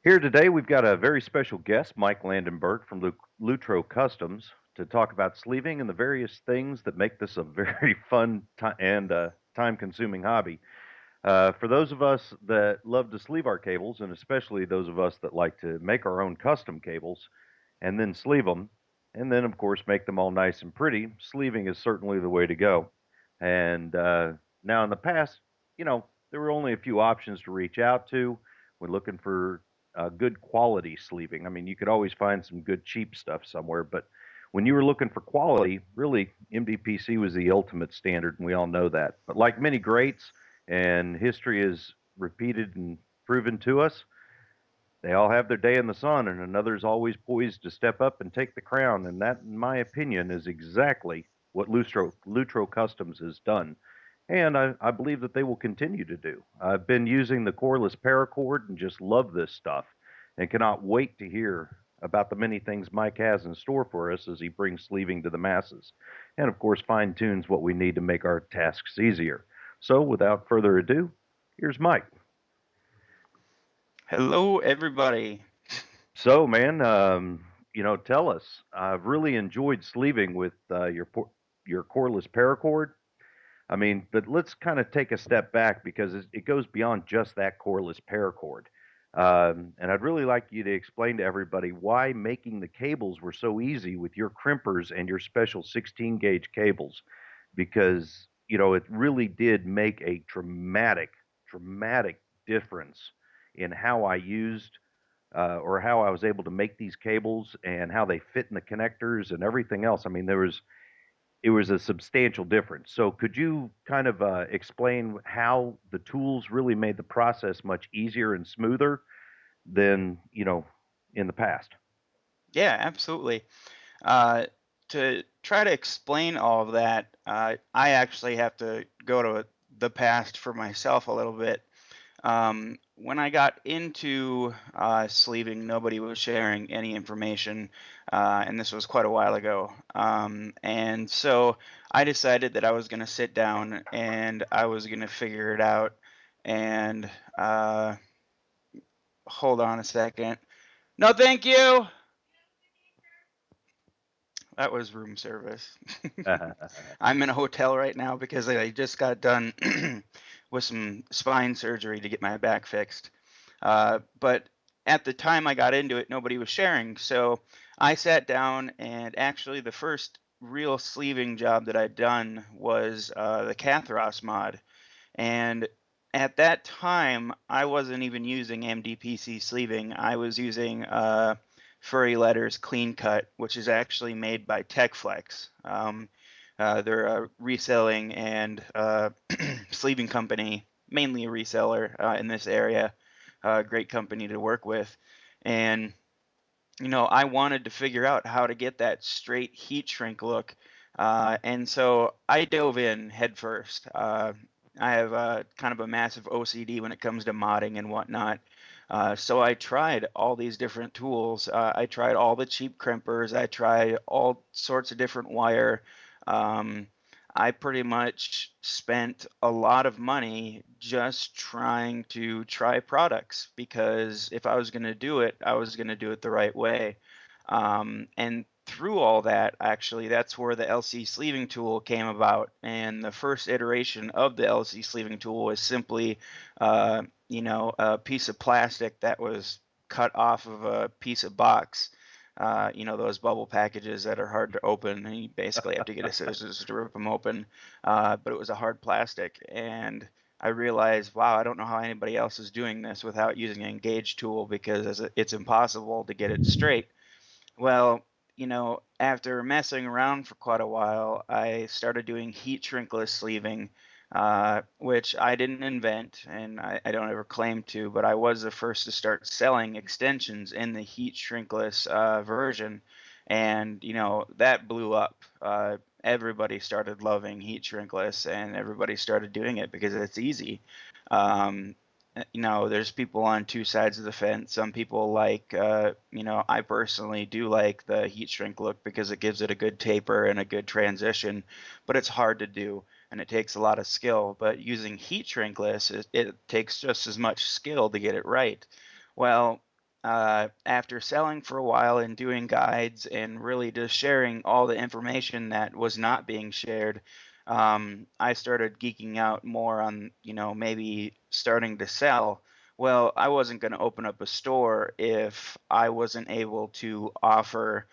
Here today, we've got a very special guest, Mike Landenburg from Lutro Customs, to talk about sleeving and the various things that make this a very fun and time-consuming hobby. For those of us that love to sleeve our cables, and especially those of us that like to make our own custom cables and then sleeve them, and then, of course, make them all nice and pretty, sleeving is certainly the way to go. And now, in the past, there were only a few options to reach out to when looking for good quality sleeving. I mean, you could always find some good cheap stuff somewhere, but when you were looking for quality, really, MDPC was the ultimate standard, and we all know that. But like many greats, and history is repeated and proven to us, they all have their day in the sun, and another's always poised to step up and take the crown. And that, in my opinion, is exactly what Lutro Customs has done. And I believe that they will continue to do. I've been using the cordless paracord and just love this stuff and cannot wait to hear about the many things Mike has in store for us as he brings sleeving to the masses. And of course, fine tunes what we need to make our tasks easier. So, without further ado, here's Mike. Hello, everybody. So, man, tell us. I've really enjoyed sleeving with your cordless paracord. I mean, but let's kind of take a step back because it goes beyond just that cordless paracord. And I'd really like you to explain to everybody why making the cables were so easy with your crimpers and your special 16 gauge cables, because it really did make a dramatic difference in how I used or how I was able to make these cables and how they fit in the connectors and everything else. I mean, it was a substantial difference. So, could you kind of explain how the tools really made the process much easier and smoother than in the past? Yeah, absolutely. Uh, to try to explain all of that, I actually have to go to the past for myself a little bit. When I got into sleeving, nobody was sharing any information, and this was quite a while ago. And so I decided that I was going to sit down and I was going to figure it out. And hold on a second. No, thank you. That was room service. I'm in a hotel right now because I just got done with some spine surgery to get my back fixed. But at the time I got into it, nobody was sharing. So I sat down, and actually, the first real sleeving job that I'd done was the Cathros mod. And at that time, I wasn't even using MDPC sleeving. I was using Furry Letters Clean Cut, which is actually made by TechFlex. They're a reselling and sleeving company, mainly a reseller in this area. Great company to work with. And, I wanted to figure out how to get that straight heat shrink look. And so I dove in head first. I have kind of a massive OCD when it comes to modding and whatnot. So I tried all these different tools. I tried all the cheap crimpers. I tried all sorts of different wire. Um, I pretty much spent a lot of money just trying to try products, because if I was going to do it, I was going to do it the right way. And through all that, actually, that's where the LC sleeving tool came about. And the first iteration of the LC sleeving tool was simply, a piece of plastic that was cut off of a piece of box. Those bubble packages that are hard to open, and you basically have to get a scissors to rip them open. But it was a hard plastic, and I realized, wow, I don't know how anybody else is doing this without using an engage tool, because it's impossible to get it straight. Well, after messing around for quite a while, I started doing heat shrinkless sleeving, which I didn't invent, and I don't ever claim to, but I was the first to start selling extensions in the heat shrinkless version. And, that blew up. Everybody started loving heat shrinkless, and everybody started doing it because it's easy. Um, there's people on two sides of the fence. Some people like, I personally do like the heat shrink look because it gives it a good taper and a good transition, but it's hard to do and it takes a lot of skill. But using heat shrinkless, it takes just as much skill to get it right. Well, after selling for a while and doing guides and really just sharing all the information that was not being shared, I started geeking out more on, maybe starting to sell. Well, I wasn't going to open up a store if I wasn't able to offer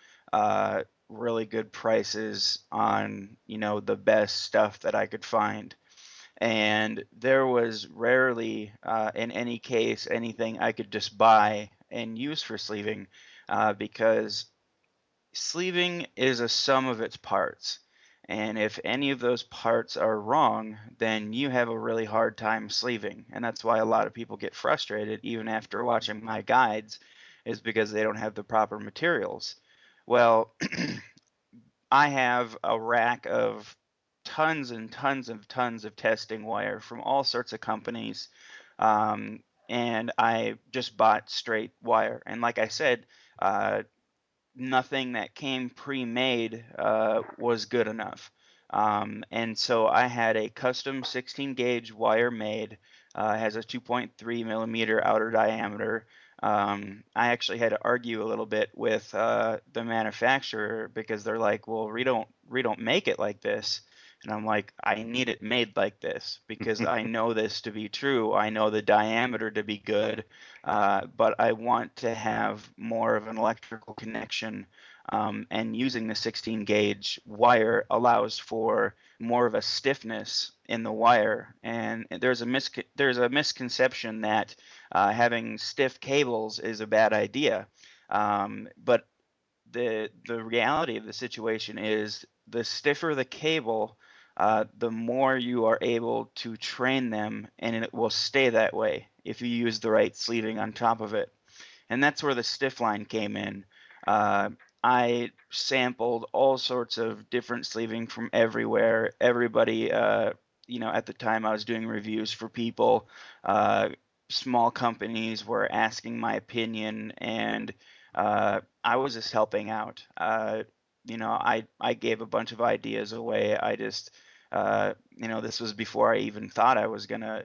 really good prices on, the best stuff that I could find. And there was rarely, in any case, anything I could just buy and use for sleeving, because sleeving is a sum of its parts. And if any of those parts are wrong, then you have a really hard time sleeving. And that's why a lot of people get frustrated even after watching my guides, is because they don't have the proper materials. Well, I have a rack of tons and tons of testing wire from all sorts of companies. And I just bought straight wire. And like I said, uh, nothing that came pre-made was good enough. And so I had a custom 16 gauge wire made. Has a 2.3 millimeter outer diameter. I actually had to argue a little bit with the manufacturer, because they're like, "Well, we don't make it like this." And I'm like, "I need it made like this because I know this to be true. I know the diameter to be good, but I want to have more of an electrical connection." And using the 16 gauge wire allows for more of a stiffness in the wire. And there's a misconception that having stiff cables is a bad idea. But the reality of the situation is, the stiffer the cable, the more you are able to train them, and it will stay that way if you use the right sleeving on top of it. And that's where the stiff line came in. Uh, I sampled all sorts of different sleeving from everywhere. Everybody, at the time I was doing reviews for people, uh, small companies were asking my opinion, and I was just helping out. I gave a bunch of ideas away. This was before I even thought I was gonna,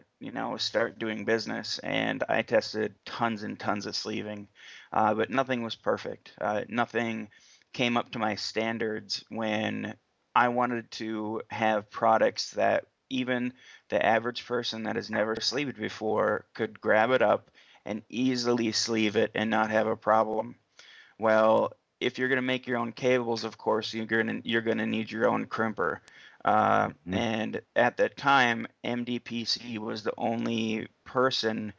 start doing business, and I tested tons and tons of sleeving, but nothing was perfect. Nothing came up to my standards when I wanted to have products that even the average person that has never sleeved before could grab it up and easily sleeve it and not have a problem. Well, if you're going to make your own cables, of course, you're gonna need your own crimper. Mhm. And at that time, MDPC was the only person.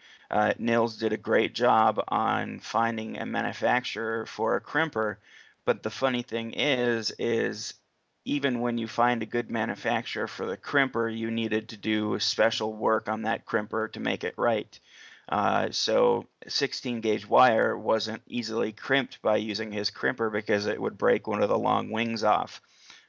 Nils did a great job on finding a manufacturer for a crimper. But the funny thing is even when you find a good manufacturer for the crimper, you needed to do special work on that crimper to make it right. So 16 gauge wire wasn't easily crimped by using his crimper, because it would break one of the long wings off,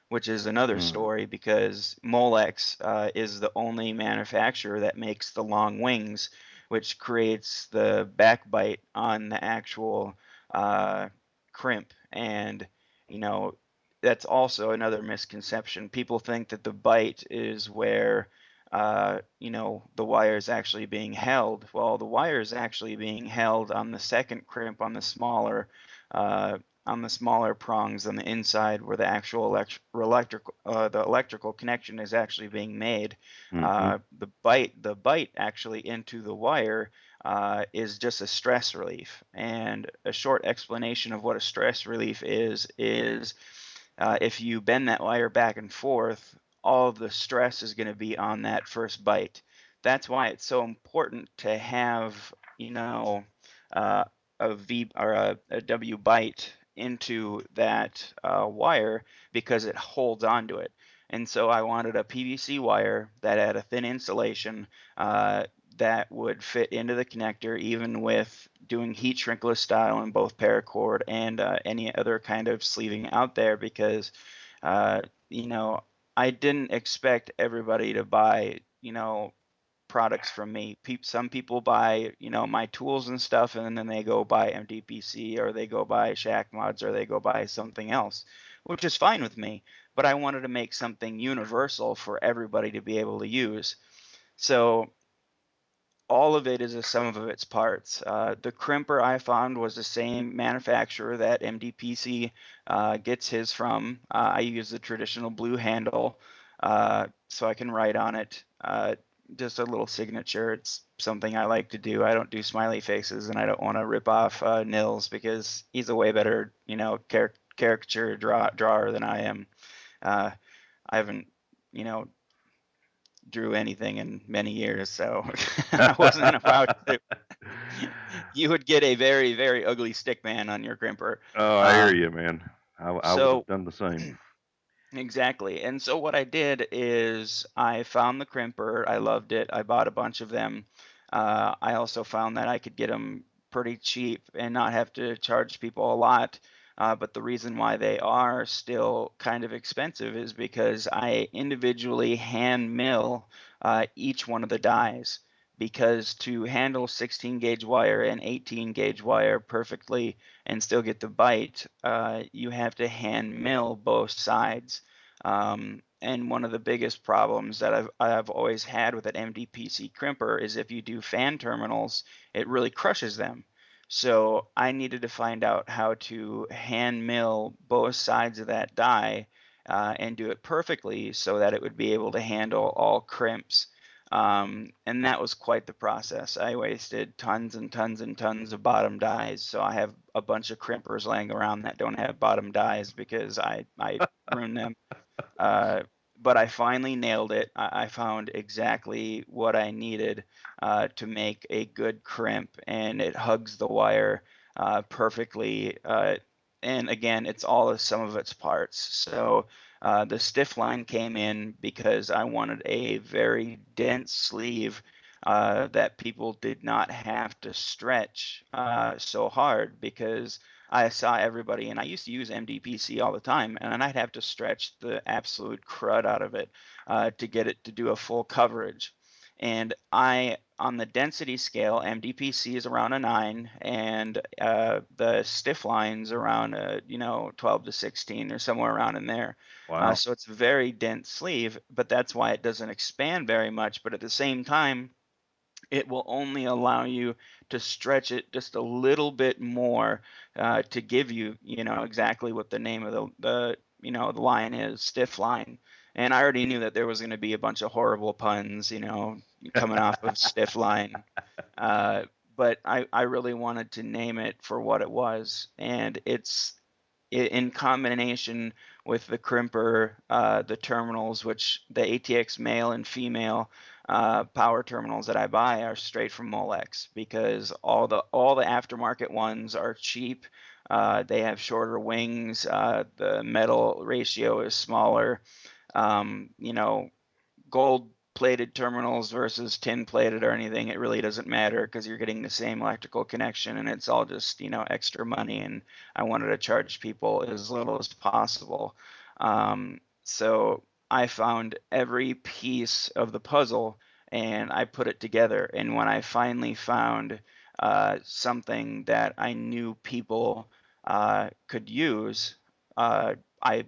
which is another Mm. story, because Molex is the only manufacturer that makes the long wings, which creates the backbite on the actual uh, crimp. And, you know, that's also another misconception. People think that the bite is where, the wire is actually being held. Well, the wire is actually being held on the second crimp, uh, on the smaller prongs on the inside, where the actual the electrical connection is actually being made. Mhm. The bite actually into the wire is just a stress relief. And a short explanation of what a stress relief is if you bend that wire back and forth, all of the stress is going to be on that first bite. That's why it's so important to have, uh, a V or a W bite into that wire, because it holds onto it. And so I wanted a PVC wire that had a thin insulation, uh, that would fit into the connector, even with doing heat shrinkless style in both paracord and any other kind of sleeving out there, because uh, you know I didn't expect everybody to buy, products from me. Some people buy, my tools and stuff, and then they go buy MDPC, or they go buy Shack Mods, or they go buy something else, which is fine with me. But I wanted to make something universal for everybody to be able to use. So all of it is a sum of its parts. The crimper I found was the same manufacturer that MDPC gets his from. I use the traditional blue handle, so I can write on it. Just a little signature. It's something I like to do. I don't do smiley faces, and I don't want to rip off Nils because he's a way better, caricature drawer than I am. Uh, I haven't, you know, drew anything in many years, so I wasn't about to. You would get a very, very ugly stick man on your crimper. Oh, I hear Uh, you, man. I would have so done the same. exactly. And so what I did is I found the crimper. I loved it. I bought a bunch of them. I also found that I could get them pretty cheap and not have to charge people a lot. But the reason why they are still kind of expensive is because I individually hand mill each one of the dies. Because to handle 16 gauge wire and 18 gauge wire perfectly and still get the bite, you have to hand mill both sides. And one of the biggest problems that I've always had with an MDPC crimper is if you do fan terminals, it really crushes them. So I needed to find out how to hand mill both sides of that die and do it perfectly so that it would be able to handle all crimps. And that was quite the process. I wasted tons and tons and tons of bottom dies. So I have a bunch of crimpers laying around that don't have bottom dies because I ruined them. Uh, but I finally nailed it. I found exactly what I needed to make a good crimp, and it hugs the wire perfectly. And again, it's all the sum of its parts. So the stiff line came in because I wanted a very dense sleeve that people did not have to stretch so hard because I saw everybody, and I used to use MDPC all the time, and I'd have to stretch the absolute crud out of it to get it to do a full coverage. And on the density scale, MDPC is around a 9, and the stiff line's around 12 to 16 or somewhere around in there. Wow. So it's a very dense sleeve, but that's why it doesn't expand very much. But at the same time, it will only allow you to stretch it just a little bit more to give you, exactly what the name of the line is, stiff line. And I already knew that there was going to be a bunch of horrible puns, coming off of stiff line. Uh, but I really wanted to name it for what it was, and it's in combination with the crimper, the terminals, which the ATX male and female power terminals that I buy are straight from Molex because all the aftermarket ones are cheap. They have shorter wings. The metal ratio is smaller. You know, gold plated terminals versus tin plated or anything, it really doesn't matter because you're getting the same electrical connection and it's all just, extra money. And I wanted to charge people as little as possible. So I found every piece of the puzzle and I put it together. And when I finally found something that I knew people could use, I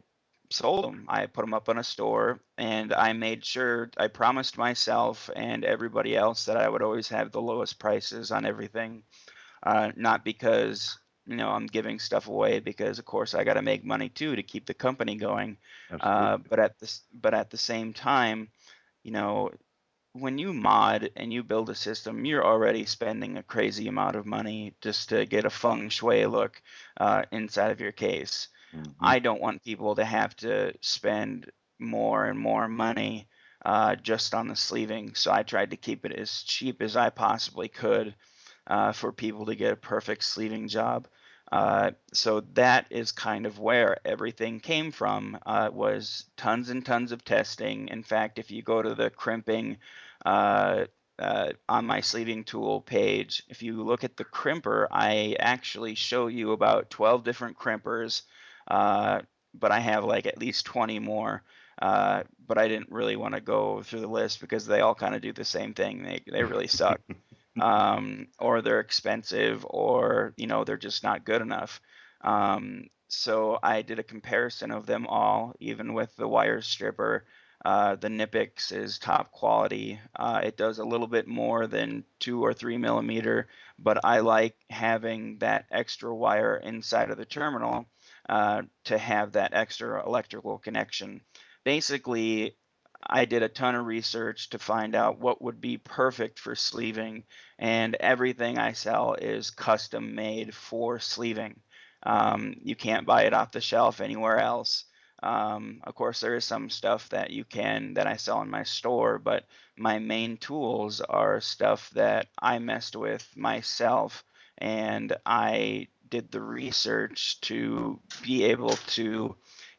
sold them. I put them up on a store, and I made sure I promised myself and everybody else that I would always have the lowest prices on everything. Not because I'm giving stuff away, because of course I got to make money too to keep the company going. Absolutely. But at the same time, you know, when you mod and you build a system, you're already spending a crazy amount of money just to get a feng shui look inside of your case. Hmm. I don't want people to have to spend more and more money just on the sleeving. So I tried to keep it as cheap as I possibly could for people to get a perfect sleeving job. So that is kind of where everything came from. Was tons and tons of testing. In fact, if you go to the crimping on my sleeving tool page, if you look at the crimper, I actually show you about 12 different crimpers, uh, but I have like at least 20 more. But I didn't really want to go through the list because they all kind of do the same thing. They really suck, or they're expensive, or they're just not good enough. So I did a comparison of them all, even with the wire stripper, The Nipix is top quality. It does a little bit more than 2 or 3 millimeter, but I like having that extra wire inside of the terminal to have that extra electrical connection. Basically, I did a ton of research to find out what would be perfect for sleeving, and everything I sell is custom made for sleeving. You can't buy it off the shelf anywhere else. Of course, there is some stuff that you can that I sell in my store, but my main tools are stuff that I messed with myself, and I did the research to be able to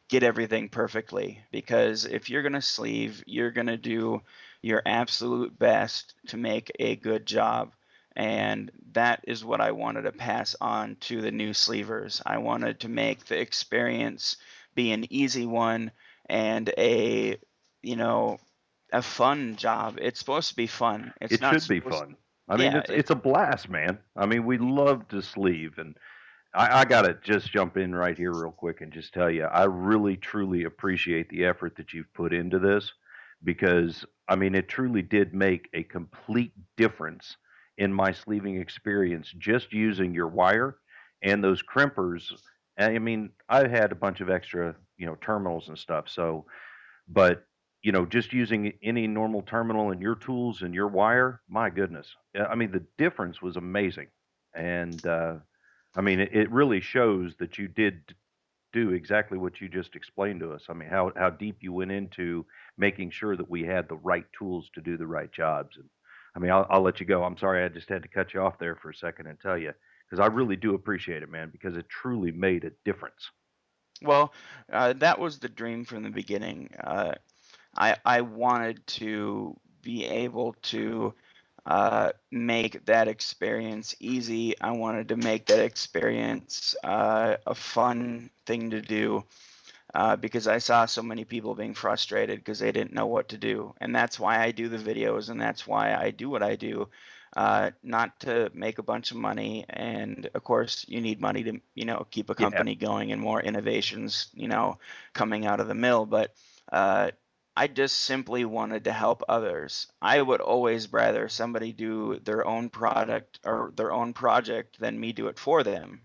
get everything perfectly. Because if you're going to sleeve, you're going to do your absolute best to make a good job. And that is what I wanted to pass on to the new sleevers. I wanted to make the experience be an easy one and you know, a fun job. It's supposed to be fun. It's It not should be supposed, fun. I mean, yeah, it's a blast, man. I mean, we love to sleeve, and I gotta just jump in right here real quick and just tell you, I really truly appreciate the effort that you've put into this because I mean, it truly did make a complete difference in my sleeving experience just using your wire and those crimpers. I mean, I had a bunch of extra, terminals and stuff. So, but just using any normal terminal and your tools and your wire, my goodness. I mean, the difference was amazing. And I mean, it really shows that you did do exactly what you just explained to us. I mean, how deep you went into making sure that we had the right tools to do the right jobs. And I mean, I'll let you go. I'm sorry, I just had to cut you off there for a second and tell you because I really do appreciate it, man, because it truly made a difference. well, that was the dream from the beginning. I wanted to be able to make that experience easy. I wanted to make that experience a fun thing to do. Because I saw so many people being frustrated because they didn't know what to do. And that's why I do the videos and that's why I do what I do. Not to make a bunch of money. And of course, you need money to, keep a Yeah. company going and more innovations, coming out of the mill. But uh, I just simply wanted to help others. I would always rather somebody do their own product or their own project than me do it for them.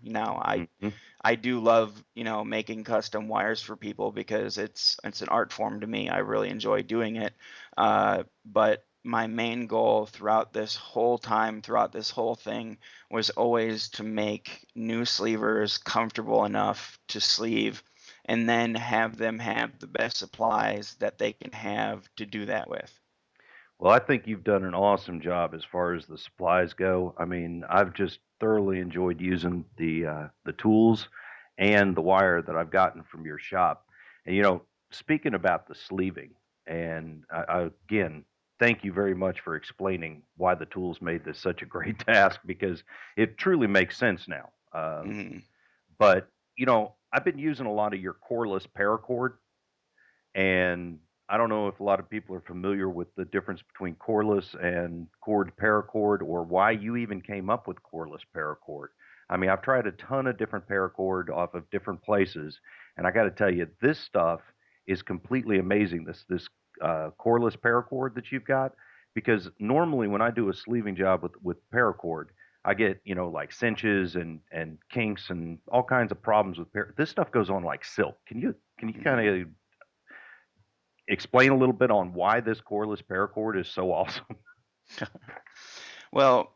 Hmm. I do love, making custom wires for people because it's an art form to me. I really enjoy doing it. But my main goal throughout this whole time, throughout this whole thing, was always to make new sleevers comfortable enough to sleeve, and then have them have the best supplies that they can have to do that with. Well, I think you've done an awesome job as far as the supplies go. I mean, I've just thoroughly enjoyed using the tools and the wire that I've gotten from your shop. And speaking about the sleeving, and again, thank you very much for explaining why the tools made this such a great task because it truly makes sense now. Mhm. But I've been using a lot of your coreless paracord, and I don't know if a lot of people are familiar with the difference between cordless and cord paracord or why you even came up with cordless paracord. I mean, I've tried a ton of different paracord off of different places, and I got to tell you, this stuff is completely amazing. This cordless paracord that you've got, because normally when I do a sleeving job with paracord, I get like cinches and kinks and all kinds of problems with this stuff goes on like silk. Can you kind Mhm. of explain a little bit on why this cordless paracord is so awesome? Well,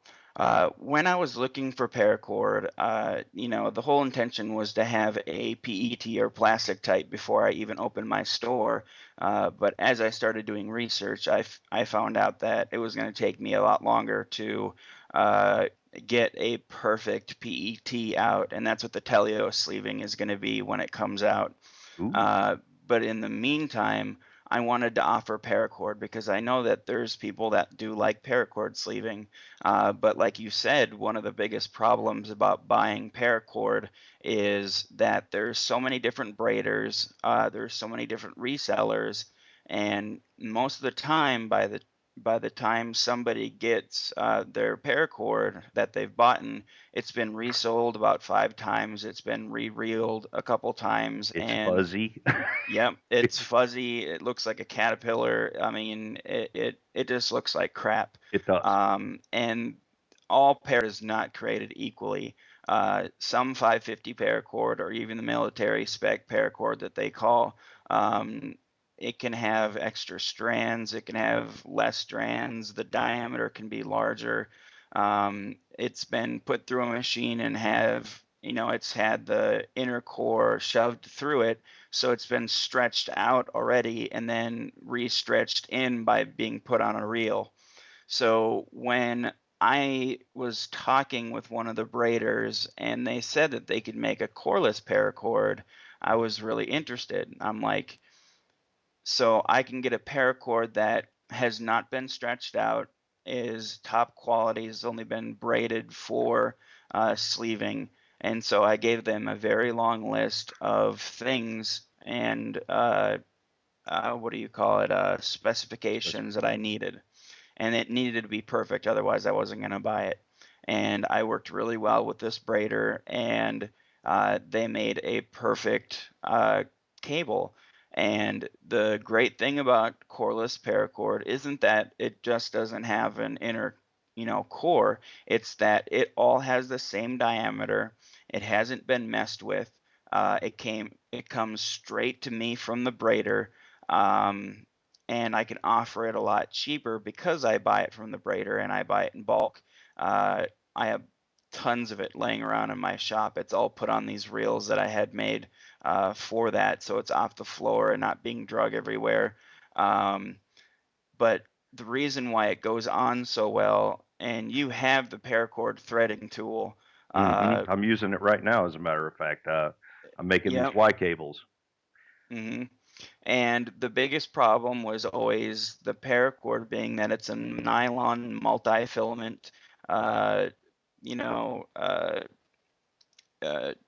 when I was looking for paracord, the whole intention was to have a PET or plastic type before I even opened my store. But as I started doing research, I found out that it was going to take me a lot longer to uh, get a perfect PET out, and that's what the Teleo sleeving is going to be when it comes out. Ooh. Uh, but in the meantime, I wanted to offer paracord because I know that there's people that do like paracord sleeving. But like you said, one of the biggest problems about buying paracord is that there's so many different braiders, there's so many different resellers, and most of the time, by the by the time somebody gets their paracord that they've bought, it's been resold about 5 times. It's been re-reeled a couple times, It's and fuzzy. yep, it's fuzzy. It looks like a caterpillar. I mean, it just looks like crap. It does. And all paracord is not created equally. Some 550 paracord, or even the military spec paracord that they call, it can have extra strands. It can have less strands. The diameter can be larger. It's been put through a machine and it's had the inner core shoved through it, so it's been stretched out already and then re-stretched in by being put on a reel. So when I was talking with one of the braiders and they said that they could make a coreless paracord, I was really interested. I'm like, so I can get a paracord that has not been stretched out, is top quality, has only been braided for sleeving. And so I gave them a very long list of things and what do you call it, specifications that I needed, and it needed to be perfect. Otherwise, I wasn't going to buy it. And I worked really well with this braider, and they made a perfect cable. And the great thing about coreless paracord isn't that it just doesn't have an inner, core. It's that it all has the same diameter. It hasn't been messed with. It comes straight to me from the braider. Um, and I can offer it a lot cheaper because I buy it from the braider and I buy it in bulk. Uh, I have tons of it laying around in my shop. It's all put on these reels that I had made for that, so it's off the floor and not being drug everywhere. Um, but the reason why it goes on so well, and you have the paracord threading tool. I'm using it right now, as a matter of fact. I'm making these Yep. Y cables. hmm And the biggest problem was always the paracord, being that it's a nylon multi-filament, uh, you know, uh,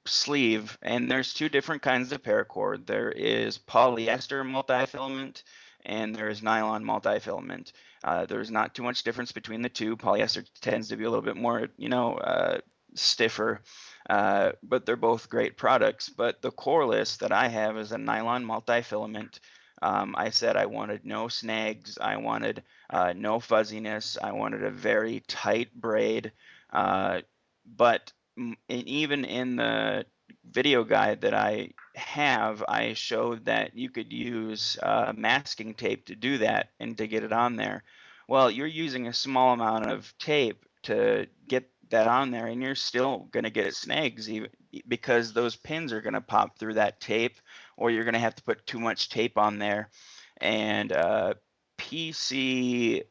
sleeve. And there's two different kinds of paracord. There is polyester multi-filament, and there's nylon multi-filament. There's not too much difference between the two. Polyester tends to be a little bit more, stiffer, but they're both great products. But the coreless that I have is a nylon multi-filament. I said I wanted no snags. I wanted no fuzziness. I wanted a very tight braid. But and even in the video guide that I have, I showed that you could use masking tape to do that and to get it on there. Well, you're using a small amount of tape to get that on there, and you're still going to get snags, even because those pins are going to pop through that tape, or you're going to have to put too much tape on there. And PC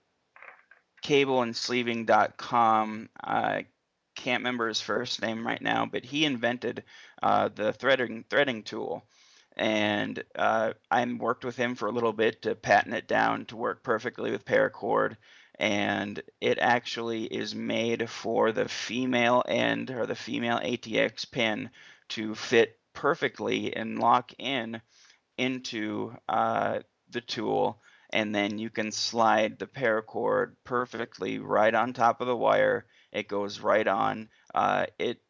cableandsleeving.com. I can't remember his first name right now, but he invented the threading tool. And I worked with him for a little bit to patent it down to work perfectly with paracord. And it actually is made for the female end, or the female ATX pin, to fit perfectly and lock in into the tool, and then you can slide the paracord perfectly right on top of the wire. It goes right on. It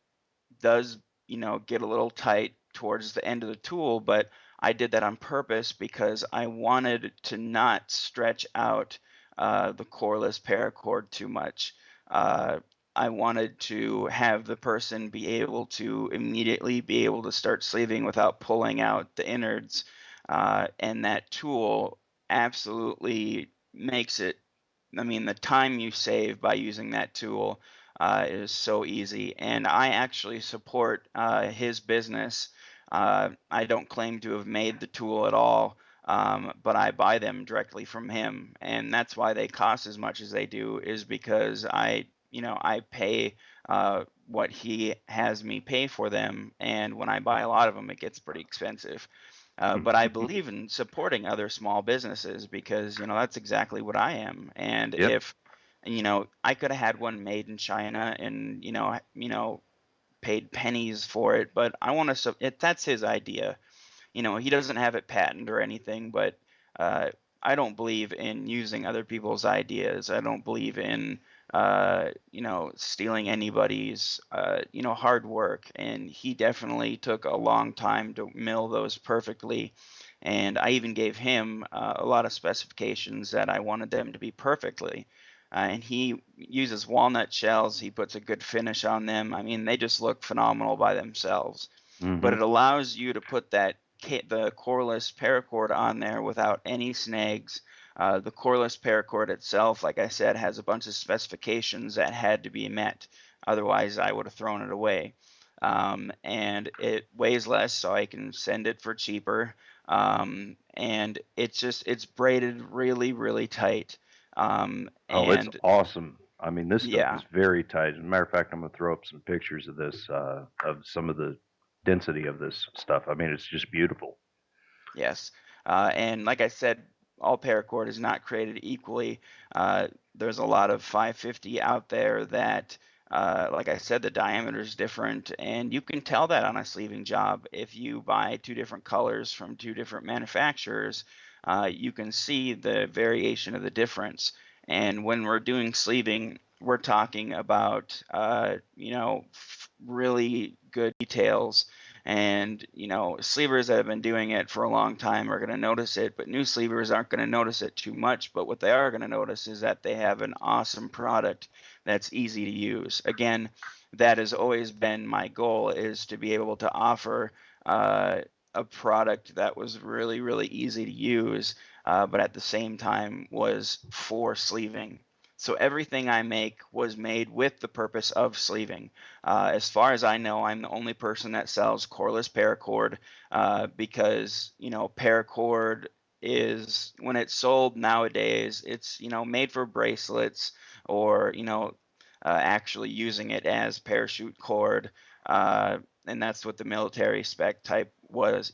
does, get a little tight towards the end of the tool, but I did that on purpose because I wanted to not stretch out the coreless paracord too much. Uh, I wanted to have the person be able to immediately be able to start sleeving without pulling out the innards. And that tool absolutely makes it, I mean, the time you save by using that tool is so easy. And I actually support his business. I don't claim to have made the tool at all, but I buy them directly from him. And that's why they cost as much as they do, is because I pay what he has me pay for them. And when I buy a lot of them, it gets pretty expensive. But I believe in supporting other small businesses because, that's exactly what I am. And Yep. if, I could have had one made in China and, paid pennies for it, but I want to, that's his idea. He doesn't have it patented or anything, but I don't believe in using other people's ideas. I don't believe in stealing anybody's hard work. And he definitely took a long time to mill those perfectly. And I even gave him a lot of specifications that I wanted them to be perfectly. And he uses walnut shells. He puts a good finish on them. I mean, they just look phenomenal by themselves. But Mm-hmm. it allows you to put the coreless paracord on there without any snags. The coreless paracord itself, like I said, has a bunch of specifications that had to be met. Otherwise, I would have thrown it away. And it weighs less, so I can send it for cheaper. And it's braided really, really tight. Oh, it's And awesome. I mean, this stuff yeah, is very tight. As a matter of fact, I'm going to throw up some pictures of this, of some of the density of this stuff. I mean, it's just beautiful. yes. And like I said, all paracord is not created equally. There's a lot of 550 out there that, like I said, the diameter is different, and you can tell that on a sleeving job. If you buy two different colors from two different manufacturers, you can see the variation of the difference. And when we're doing sleeving, we're talking about, really good details. And, sleevers that have been doing it for a long time are going to notice it, but new sleevers aren't going to notice it too much. But what they are going to notice is that they have an awesome product that's easy to use. Again, that has always been my goal, is to be able to offer uh, a product that was really, really easy to use, but at the same time was for sleeving. So everything I make was made with the purpose of sleeving. As far as I know, I'm the only person that sells coreless paracord, because paracord is, when it's sold nowadays, it's made for bracelets, or actually using it as parachute cord, uh, and that's what the military spec type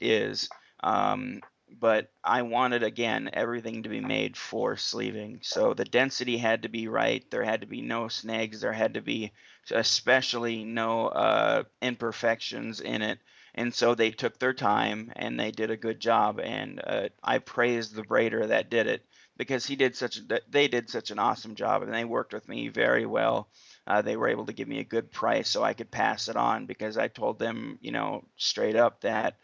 is. Um, but I wanted, again, everything to be made for sleeving. So the density had to be right. There had to be no snags. There had to be especially no imperfections in it. And so they took their time and they did a good job. And I praised the braider that did it, because they did such an awesome job, and they worked with me very well. They were able to give me a good price so I could pass it on, because I told them, straight up, that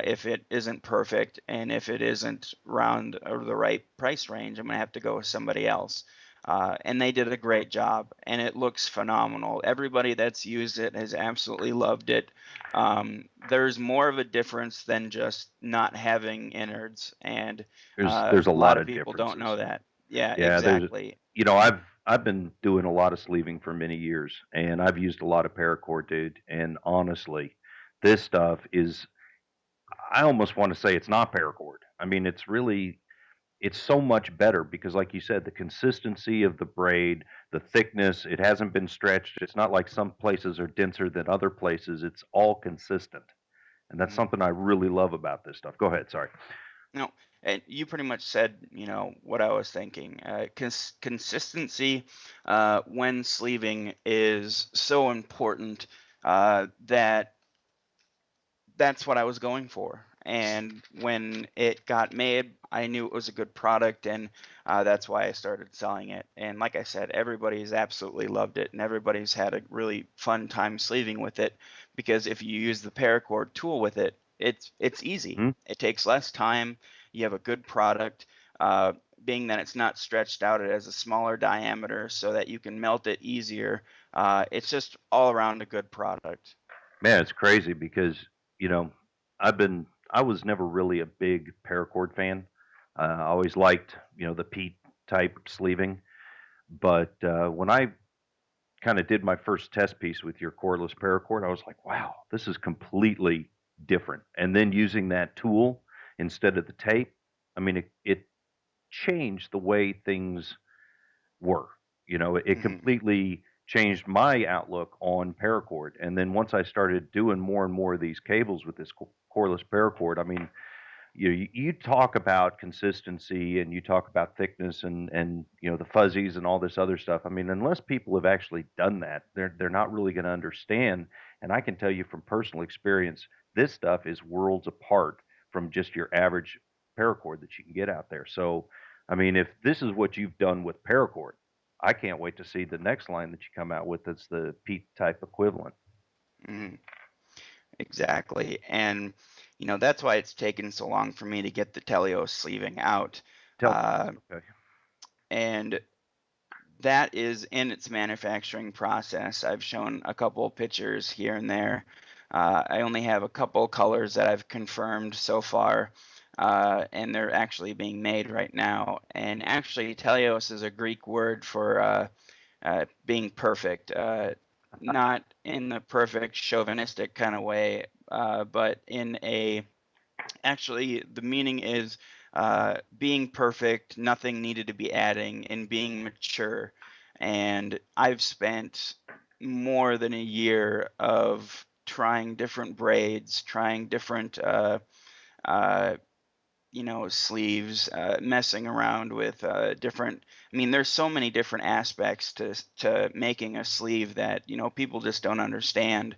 if it isn't perfect and if it isn't around or the right price range, I'm going to have to go with somebody else. And they did a great job, and it looks phenomenal. Everybody that's used it has absolutely loved it. There's more of a difference than just not having innards, and There's a a lot lot of of people don't differences. know that. Yeah, Yeah, exactly. I've been doing a lot of sleeving for many years, and I've used a lot of paracord, dude. And honestly, this stuff is, I almost want to say it's not paracord. I mean, it's so much better because, like you said, the consistency of the braid, the thickness, it hasn't been stretched. It's not like some places are denser than other places. It's all consistent. And that's Mhm. something I really love about this stuff. Go ahead, sorry. No, and you pretty much said, what I was thinking. Consistency when sleeving is so important, that that's what I was going for. And when it got made, I knew it was a good product, and that's why I started selling it. And like I said, everybody's absolutely loved it, and everybody's had a really fun time sleeving with it, because if you use the paracord tool with it, it's easy. Hmm? It takes less time. You have a good product. Uh, Being that it's not stretched out, it has a smaller diameter so that you can melt it easier. It's just all around a good product. Man, it's crazy because, you know, I was never really a big paracord fan. I always liked, the Pete type sleeving. But when I kind of did my first test piece with your cordless paracord, I was like, wow, this is completely different. And then using that tool instead of the tape, I mean, it changed the way things were. It Hmm. completely changed my outlook on paracord. And then once I started doing more and more of these cables with this cordless paracord, I mean, you talk about consistency and you talk about thickness and the fuzzies and all this other stuff. I mean, unless people have actually done that, they're not really going to understand. And I can tell you from personal experience, this stuff is worlds apart from just your average paracord that you can get out there. So, I mean, if this is what you've done with paracord, I can't wait to see the next line that you come out with that's the P type equivalent. Mhm. Exactly. And, that's why it's taken so long for me to get the Telios sleeving out. Tell Uh, okay. and that is in its manufacturing process. I've shown a couple pictures here and there. I only have a couple colors that I've confirmed so far, and they're actually being made right now. And actually, Telios is a Greek word for being perfect, not in the perfect chauvinistic kind of way, but in a actually the meaning is being perfect, nothing needed to be adding, and being mature. And I've spent more than a year of trying different braids, trying different uh, sleeves, messing around with different. I mean, there's so many different aspects to making a sleeve that people just don't understand,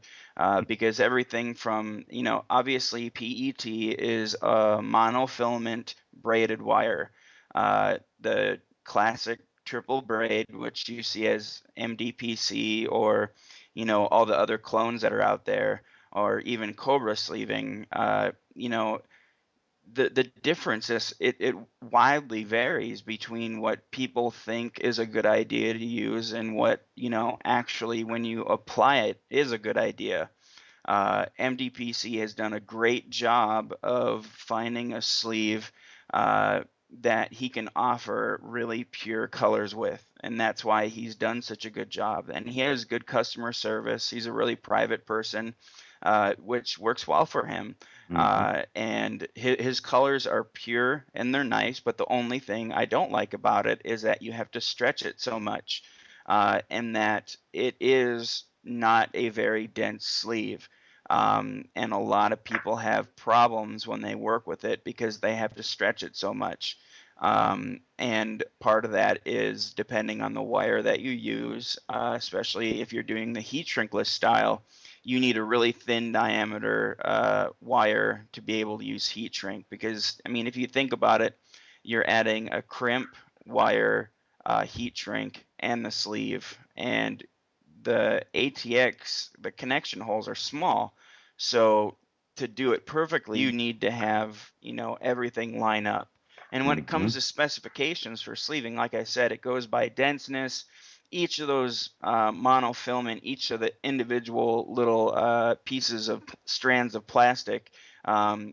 because everything from obviously PET is a monofilament braided wire, the classic triple braid, which you see as MDPC or all the other clones that are out there, or even Cobra sleeving. The difference is it widely varies between what people think is a good idea to use and what actually when you apply it is a good idea. MDPC has done a great job of finding a sleeve that he can offer really pure colors with, and that's why he's done such a good job. And he has good customer service. He's a really private person, which works well for him. Hmm. And his colors are pure and they're nice, but the only thing I don't like about it is that you have to stretch it so much, and that it is not a very dense sleeve. And a lot of people have problems when they work with it because they have to stretch it so much. And part of that is depending on the wire that you use, especially if you're doing the heat shrinkless style, you need a really thin diameter wire to be able to use heat shrink. Because, I mean, if you think about it, you're adding a crimp wire, heat shrink, and the sleeve. And the ATX, the connection holes are small. So to do it perfectly, you need to have, everything line up. And when it comes Hmm. to specifications for sleeving, like I said, it goes by denseness. Each of those monofilament, each of the individual little pieces of strands of plastic,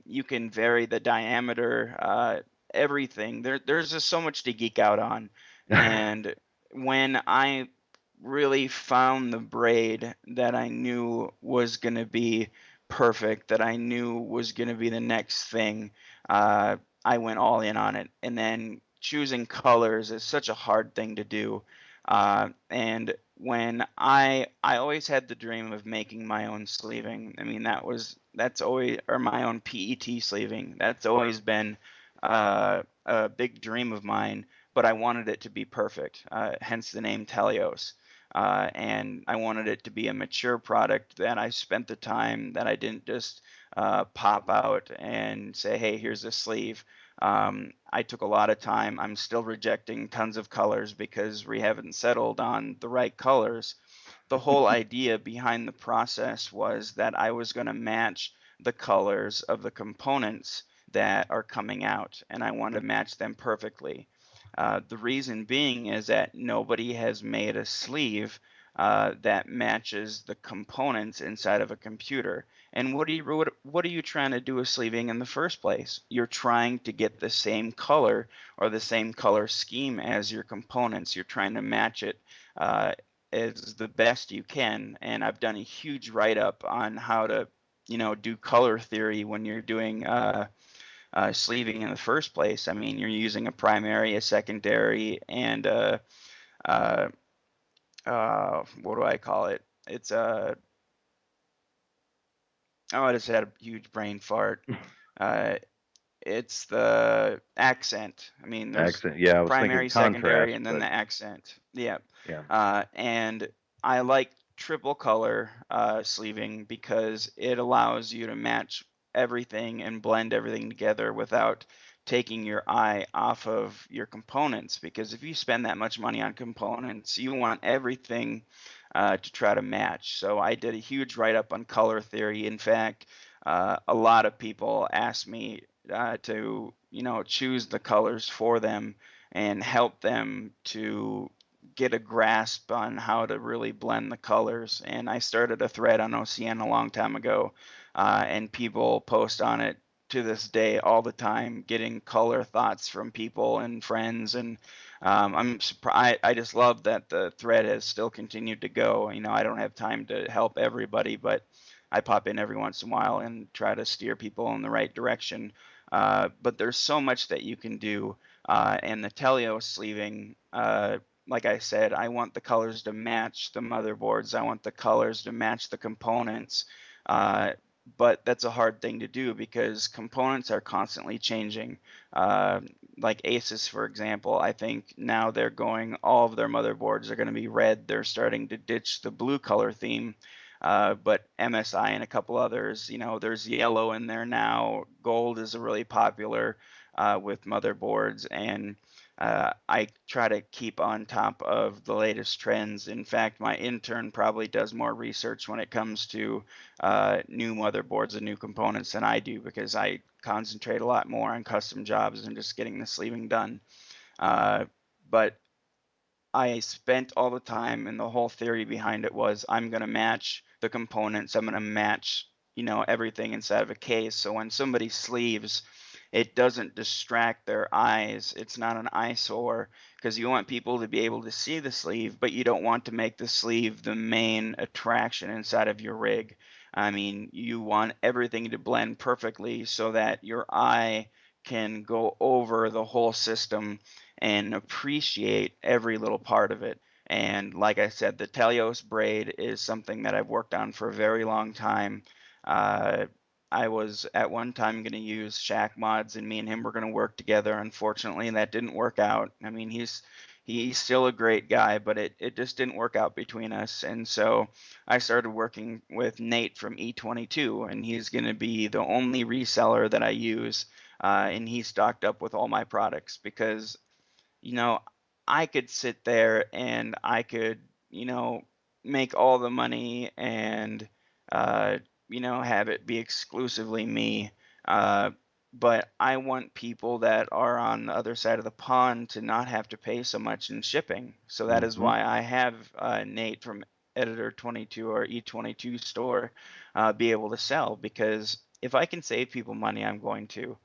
you can vary the diameter, everything. There's just so much to geek out on. And when I really found the braid that I knew was going to be perfect, that I knew was going to be the next thing, I went all in on it. And then choosing colors is such a hard thing to do. And when I always had the dream of making my own sleeving. I mean, that's always, or my own PET sleeving. That's always been a big dream of mine, but I wanted it to be perfect, hence the name Telios. And I wanted it to be a mature product that I spent the time, that I didn't just pop out and say, hey, here's a sleeve. I took a lot of time. I'm still rejecting tons of colors because we haven't settled on the right colors. The whole idea behind the process was that I was going to match the colors of the components that are coming out, and I wanted to match them perfectly. The reason being is that nobody has made a sleeve that matches the components inside of a computer. And what are you trying to do with sleeving in the first place? You're trying to get the same color or the same color scheme as your components. You're trying to match it as the best you can. And I've done a huge write-up on how to, do color theory when you're doing sleeving in the first place. I mean, you're using a primary, a secondary, and uh, what do I call it? It's a oh, I just had a huge brain fart. Uh, it's the accent. I mean, there's Accent. Yeah, I was thinking primary, secondary, contrast, and then but the accent. Yeah. yeah. And I like triple color sleeving because it allows you to match everything and blend everything together without taking your eye off of your components. Because if you spend that much money on components, you want everything to try to match. So I did a huge write up on color theory. In fact, a lot of people asked me to, choose the colors for them and help them to get a grasp on how to really blend the colors. And I started a thread on OCN a long time ago, and people post on it to this day all the time, getting color thoughts from people and friends. And I'm surprised. I just love that the thread has still continued to go. I don't have time to help everybody, but I pop in every once in a while and try to steer people in the right direction. But there's so much that you can do. And the Teleo sleeving, like I said, I want the colors to match the motherboards. I want the colors to match the components. Uh, but that's a hard thing to do because components are constantly changing. Uh, like Asus, for example, I think now they're going, all of their motherboards are going to be red. They're starting to ditch the blue color theme. But MSI and a couple others, there's yellow in there now. Gold is a really popular with motherboards, and I try to keep on top of the latest trends. In fact, my intern probably does more research when it comes to new motherboards and new components than I do because I concentrate a lot more on custom jobs and just getting the sleeving done. But I spent all the time, and the whole theory behind it was I'm going to match the components. I'm going to match, everything inside of a case. So when somebody sleeves, it doesn't distract their eyes. It's not an eyesore because you want people to be able to see the sleeve, but you don't want to make the sleeve the main attraction inside of your rig. I mean, you want everything to blend perfectly so that your eye can go over the whole system and appreciate every little part of it. And like I said, the Telios braid is something that I've worked on for a very long time. Uh, I was at one time going to use Shaq mods, and me and him were going to work together. Unfortunately, that didn't work out. I mean, he's still a great guy, but it just didn't work out between us. And so I started working with Nate from E22, and he's going to be the only reseller that I use. And he's stocked up with all my products because you know, I could sit there and I could, make all the money and, uh, have it be exclusively me. Uh, but I want people that are on the other side of the pond to not have to pay so much in shipping. So that is Hmm. why I have Nate from Editor 22 or E22 store be able to sell because if I can save people money, I'm going to.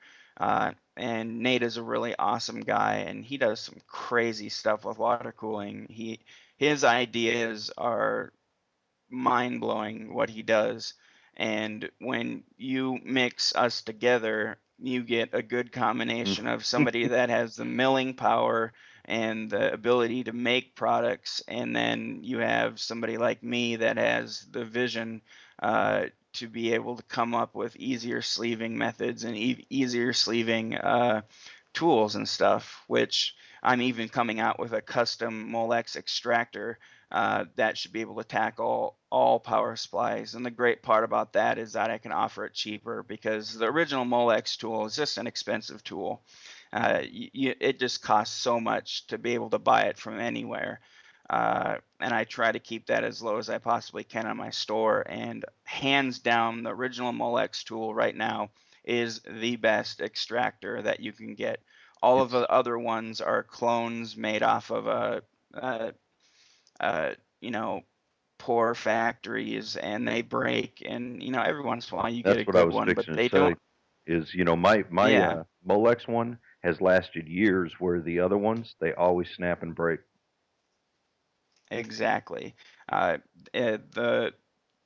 And Nate is a really awesome guy, and he does some crazy stuff with water cooling. His ideas are mind blowing what he does. And when you mix us together, you get a good combination of somebody that has the milling power and the ability to make products, and then you have somebody like me that has the vision to be able to come up with easier sleeving methods and easier sleeving tools and stuff, which I'm even coming out with a custom Molex extractor that should be able to tackle all power supplies. And the great part about that is that I can offer it cheaper because the original Molex tool is just an expensive tool. It just costs so much to be able to buy it from anywhere. And I try to keep that as low as I possibly can on my store. And hands down, the original Molex tool right now is the best extractor that you can get. All of It's the other ones are clones made off of a uh, you know, poor factories and they break and every once in a while you get a That's what I good was one, but fixing to they say. don't. Is my Yeah, Molex one has lasted years, where the other ones they always snap and break. exactly. Uh, the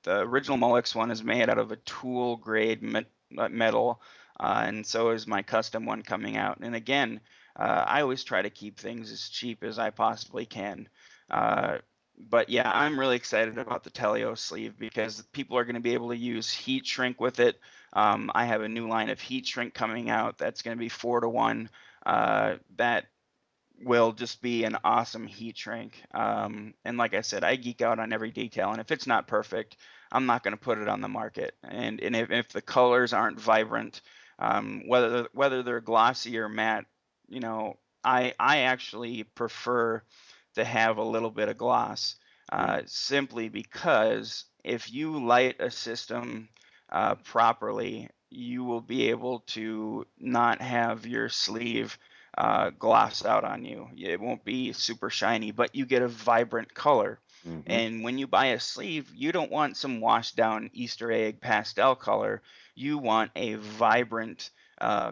original Molex one is made out of a tool grade metal, and so is my custom one coming out. And again, I always try to keep things as cheap as I possibly can. Uh, but yeah, I'm really excited about the Teleo sleeve because people are going to be able to use heat shrink with it. I have a new line of heat shrink coming out that's going to be 4-to-1. That will just be an awesome heat shrink. And like I said, I geek out on every detail, and if it's not perfect, I'm not going to put it on the market. And if the colors aren't vibrant, whether they're glossy or matte, you know, I actually prefer to have a little bit of gloss, Mm, simply because if you light a system properly, you will be able to not have your sleeve gloss out on you. It won't be super shiny, but you get a vibrant color. mhm, And when you buy a sleeve, you don't want some washed down Easter egg pastel color. You want a vibrant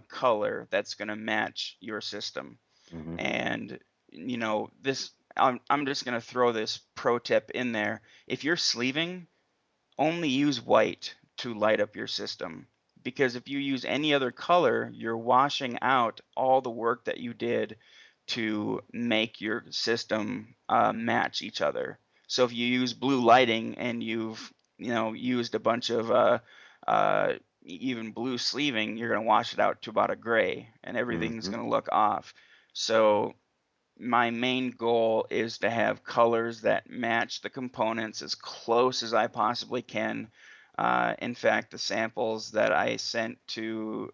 color that's going to match your system. mhm, And this, I'm just going to throw this pro tip in there. If you're sleeving, only use white to light up your system, because if you use any other color, you're washing out all the work that you did to make your system match each other. So if you use blue lighting and you've used a bunch of uh, even blue sleeving, you're going to wash it out to about a gray, and everything's mhm. going to look off. So my main goal is to have colors that match the components as close as I possibly can. In fact, the samples that I sent to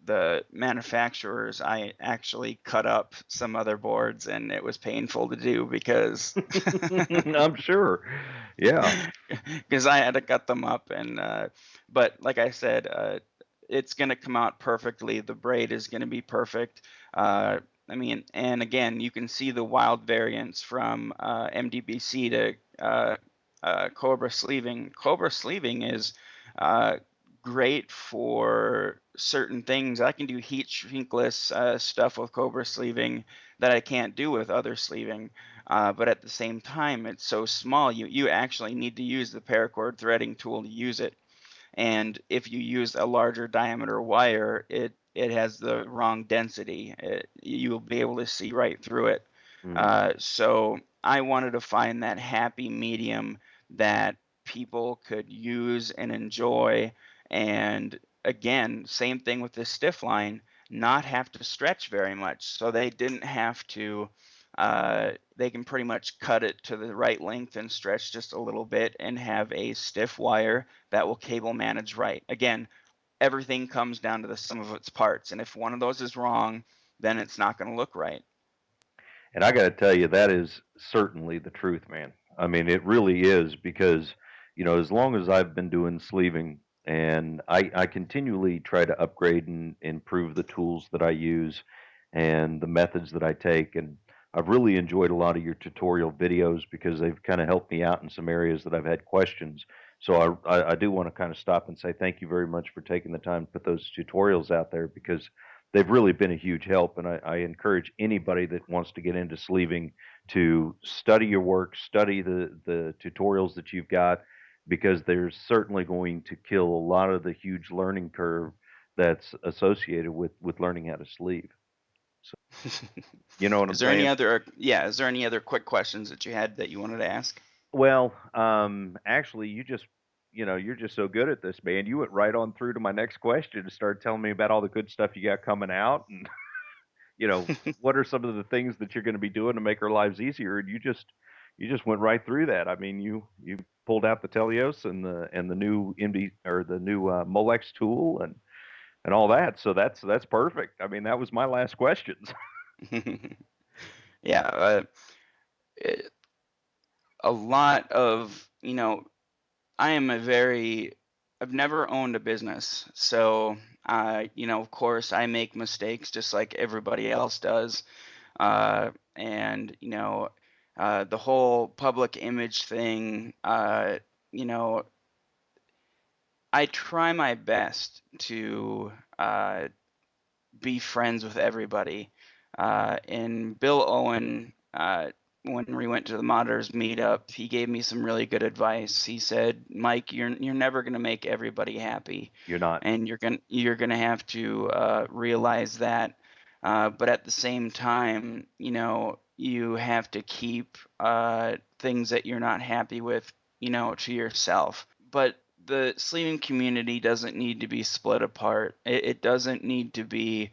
the manufacturers, I actually cut up some other boards, and it was painful to do because I'm sure. Yeah. because I had to cut them up. And but like I said, it's going to come out perfectly. The braid is going to be perfect. uh, I mean, and again, you can see the wild variance from MDBC to Cobra sleeving is uh, great for certain things. I can do heat shrinkless stuff with Cobra sleeving that I can't do with other sleeving. But at the same time, it's so small, you actually need to use the paracord threading tool to use it. And if you use a larger diameter wire, it has the wrong density. You'll be able to see right through it. Mhm, So I wanted to find that happy medium that people could use and enjoy. And again, same thing with the stiff line, not have to stretch very much. So they didn't have to, they can pretty much cut it to the right length and stretch just a little bit and have a stiff wire that will cable manage right. Again, everything comes down to the sum of its parts. And if one of those is wrong, then it's not going to look right. and I gotta tell you, that is certainly the truth, man. I mean, it really is because, as long as I've been doing sleeving and I continually try to upgrade and improve the tools that I use and the methods that I take. And I've really enjoyed a lot of your tutorial videos because they've kind of helped me out in some areas that I've had questions. So I do want to kind of stop and say thank you very much for taking the time to put those tutorials out there because they've really been a huge help. And I encourage anybody that wants to get into sleeving to study your work, study the tutorials that you've got, because there's certainly going to kill a lot of the huge learning curve that's associated with learning how to sleeve. So you know what I'm Is there any saying? other, yeah, is there any other quick questions that you had that you wanted to ask? Well, actually, you're just so good at this, man. You went right on through to my next question and started telling me about all the good stuff you got coming out, and what are some of the things that you're going to be doing to make our lives easier? And you just went right through that. I mean, you pulled out the Telios and the new MD or the new Molex tool and all that. So that's perfect. I mean, that was my last questions. Yeah, it, a lot of, I am a very, I've never owned a business. So, of course, I make mistakes just like everybody else does. And, the whole public image thing, you know, I try my best to be friends with everybody. And Bill Owen, when we went to the Monitors meetup, he gave me some really good advice. He said, "Mike, you're never going to make everybody happy, You're not. and you're gonna have to realize that. But at the same time, you have to keep things that you're not happy with, to yourself. But the sleeping community doesn't need to be split apart. It doesn't need to be,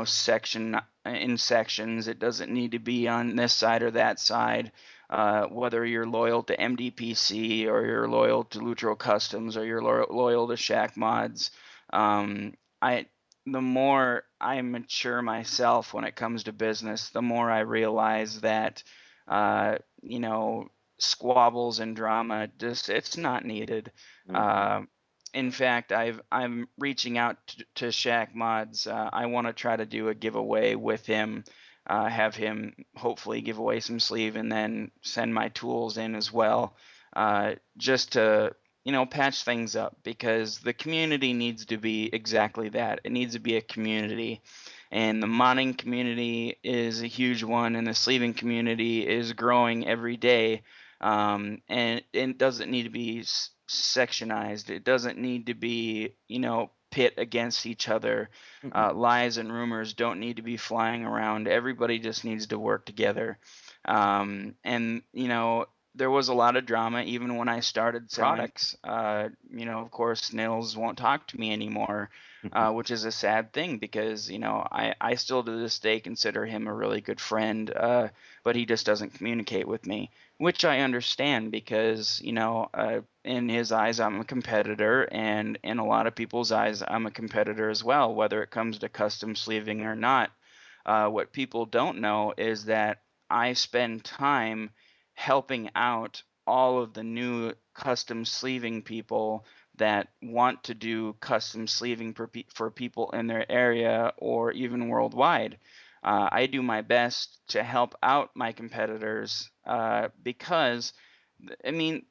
section in sections. It doesn't need to be on this side or that side. Whether you're loyal to MDPC or you're loyal to Lutro Customs or you're loyal to Shack Mods, um, I the more I mature myself when it comes to business, the more I realize that uh, you know squabbles and drama just it's not needed. Hmm. Uh, in fact, I'm reaching out to Shaq Mods. I want to try to do a giveaway with him, have him hopefully give away some sleeve and then send my tools in as well, just to patch things up because the community needs to be exactly that. It needs to be a community, and the modding community is a huge one, and the sleeving community is growing every day. And it doesn't need to be sectionized. It doesn't need to be, pit against each other. Lies and rumors don't need to be flying around. Everybody just needs to work together. And there was a lot of drama even when I started selling products. Of course, Nils won't talk to me anymore, which is a sad thing because I still to this day consider him a really good friend, but he just doesn't communicate with me, which I understand because in his eyes I'm a competitor, and in a lot of people's eyes I'm a competitor as well, whether it comes to custom sleeving or not. What people don't know is that I spend time helping out all of the new custom sleeving people that want to do custom sleeving for people in their area or even worldwide. I do my best to help out my competitors because, I mean,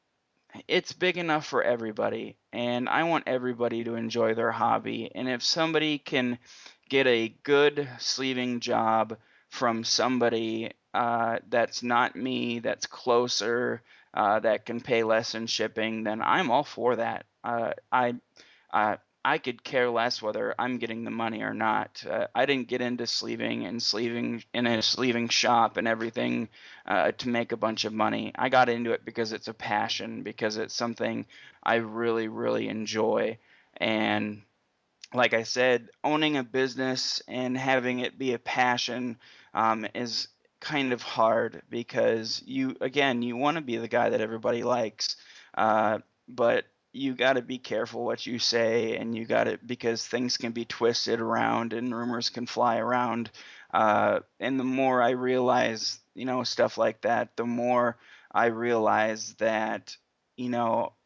it's big enough for everybody, and I want everybody to enjoy their hobby. And if somebody can get a good sleeving job from somebody that's not me, that's closer, that can pay less in shipping, then I'm all for that. Uh, I could care less whether I'm getting the money or not. I didn't get into sleeving and sleeving in a sleeving shop and everything to make a bunch of money. I got into it because it's a passion, because it's something I really, really enjoy. And like I said, owning a business and having it be a passion is kind of hard because you want to be the guy that everybody likes, uh, but you got to be careful what you say, and you got to because things can be twisted around and rumors can fly around. And the more I realize, stuff like that, the more I realize that,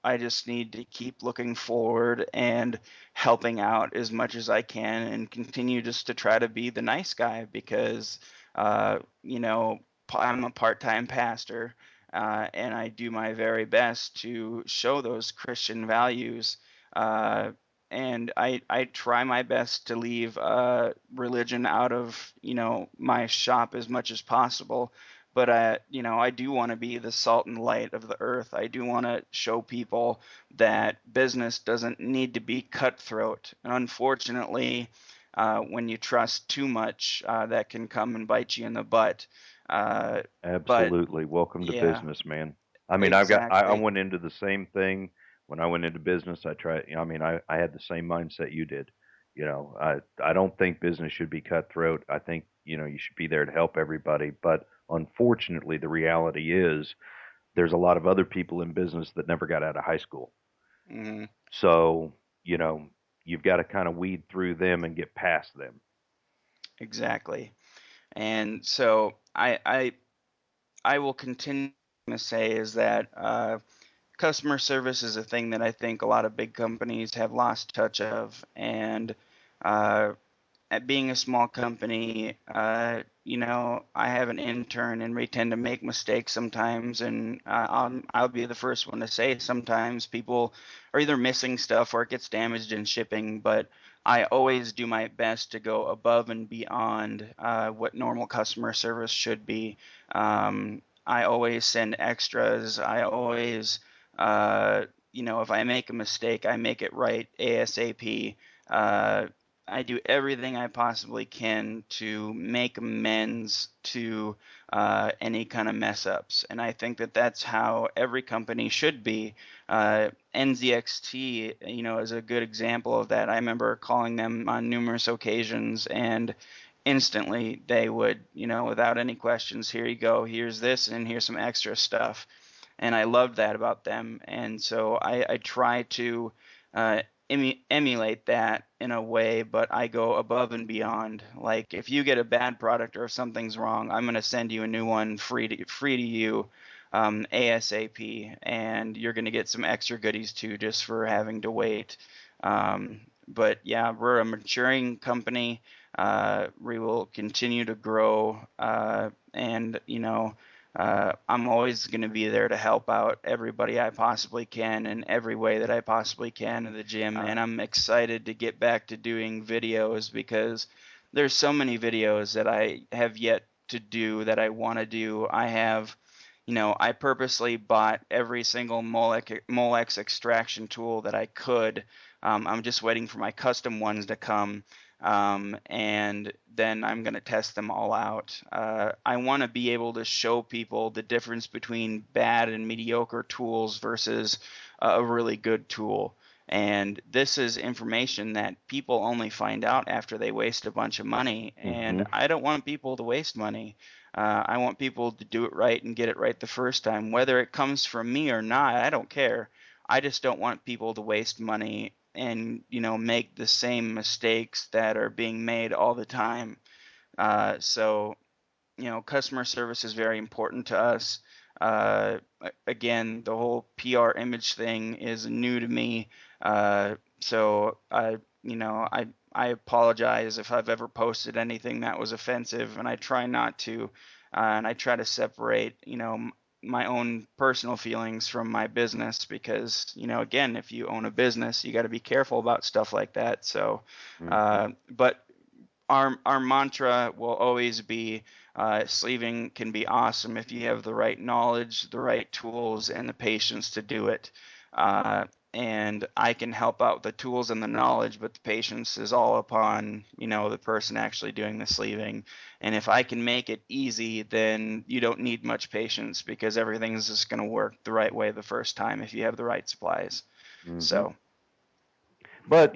I just need to keep looking forward and helping out as much as I can and continue just to try to be the nice guy because, uh, you know, I'm a part time pastor, and I do my very best to show those Christian values. Uh, and I try my best to leave religion out of my shop as much as possible, but I do want to be the salt and light of the earth. I do want to show people that business doesn't need to be cutthroat. And unfortunately, when you trust too much, that can come and bite you in the butt. Uh, but Absolutely. Welcome to yeah, business, man. I mean, I exactly. went into the same thing when I went into business. I mean, I had the same mindset you did. I don't think business should be cutthroat. I think, you should be there to help everybody. But unfortunately, the reality is there's a lot of other people in business that never got out of high school. Hmm. So, you know, you've got to kind of weed through them and get past them. Exactly. And so I will continue to say is that customer service is a thing that I think a lot of big companies have lost touch of, and uh, at being a small company, I have an intern, and we tend to make mistakes sometimes, and I'll be the first one to say sometimes people are either missing stuff or it gets damaged in shipping, but I always do my best to go above and beyond what normal customer service should be. I always send extras. I always, if I make a mistake, I make it right ASAP. Uh, I do everything I possibly can to make amends to any kind of mess ups, and I think that that's how every company should be. NZXT, is a good example of that. I remember calling them on numerous occasions, and instantly they would, without any questions, here you go, here's this, and here's some extra stuff. And I loved that about them, and so I try to uh, emulate that in a way, but I go above and beyond. Like if you get a bad product or if something's wrong, I'm going to send you a new one free to you, ASAP, and you're going to get some extra goodies too just for having to wait. But yeah, we're a maturing company. We will continue to grow, and I'm always going to be there to help out everybody I possibly can in every way that I possibly can in the gym. And I'm excited to get back to doing videos because there's so many videos that I have yet to do that I want to do. I purposely bought every single Molex extraction tool that I could. I'm just waiting for my custom ones to come, and then I'm going to test them all out. I want to be able to show people the difference between bad and mediocre tools versus a really good tool. And this is information that people only find out after they waste a bunch of money. And Hmm. I don't want people to waste money. I want people to do it right and get it right the first time. Whether it comes from me or not, I don't care. I just don't want people to waste money and make the same mistakes that are being made all the time. So customer service is very important to us. Again, the whole PR image thing is new to me. So I apologize if I've ever posted anything that was offensive, and I try not to. And I try to separate, my own personal feelings from my business because, again, if you own a business, you got to be careful about stuff like that. So, Hmm. but our mantra will always be sleeving can be awesome if you have the right knowledge, the right tools, and the patience to do it. Uh, and I can help out with the tools and the knowledge, but the patience is all upon the person actually doing the sleeving. And if I can make it easy, then you don't need much patience because everything's just going to work the right way the first time if you have the right supplies. Hmm. So But,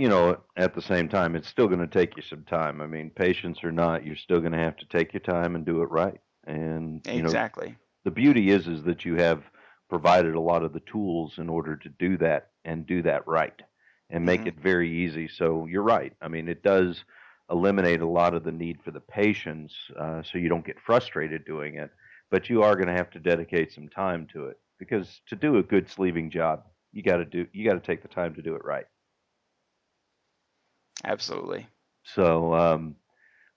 at the same time, it's still going to take you some time. I mean, patience or not, you're still going to have to take your time and do it right. And, exactly. the beauty is that you have provided a lot of the tools in order to do that and do that right and make Hmm. it very easy. So you're right. I mean, it does eliminate a lot of the need for the patience, so you don't get frustrated doing it. But you are going to have to dedicate some time to it because to do a good sleeving job, you got to take the time to do it right. Absolutely. So,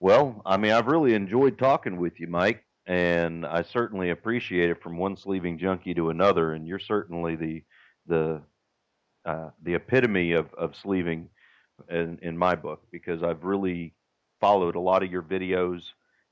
well, I mean, I've really enjoyed talking with you, Mike, and I certainly appreciate it from one sleeving junkie to another. And you're certainly the the epitome of sleeving in my book because I've really followed a lot of your videos,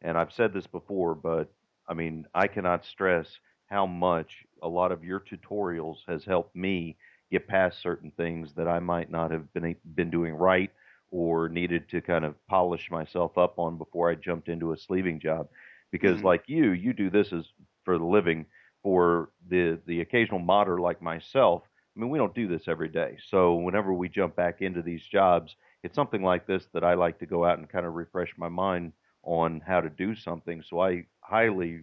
and I've said this before, but I mean, I cannot stress how much a lot of your tutorials has helped me get past certain things that I might not have been doing right or needed to kind of polish myself up on before I jumped into a sleeving job. Because Hmm. like you do this as for the living. For the occasional modder like myself, I mean, we don't do this every day. So whenever we jump back into these jobs, it's something like this that I like to go out and kind of refresh my mind on how to do something. So I highly,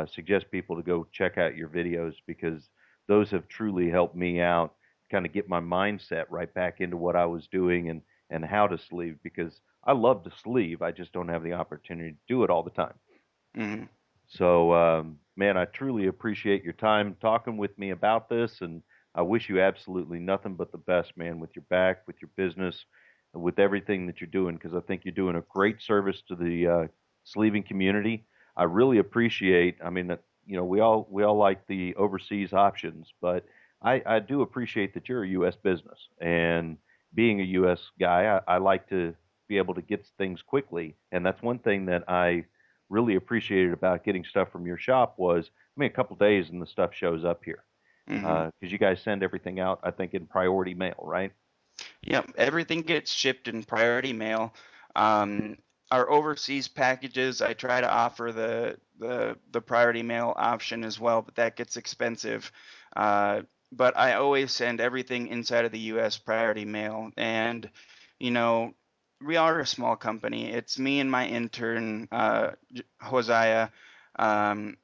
suggest people to go check out your videos because those have truly helped me out, kind of get my mindset right back into what I was doing and how to sleeve because I love to sleeve. I just don't have the opportunity to do it all the time. Hmm. So, man, I truly appreciate your time talking with me about this, and I wish you absolutely nothing but the best, man, with your back, with your business, and with everything that you're doing, because I think you're doing a great service to the sleeving community. I really appreciate. I mean, we all like the overseas options, but I do appreciate that you're a U.S. business, and being a U.S. guy, I like to be able to get things quickly, and that's one thing that I really appreciated about getting stuff from your shop was, I mean, a couple days and the stuff shows up here Hmm. because you guys send everything out, I think, in priority mail, right? Yep, everything gets shipped in priority mail. Um, our overseas packages, I try to offer the priority mail option as well, but that gets expensive. But I always send everything inside of the U.S. priority mail, and you know, we are a small company. It's me and my intern, Hosea. Um,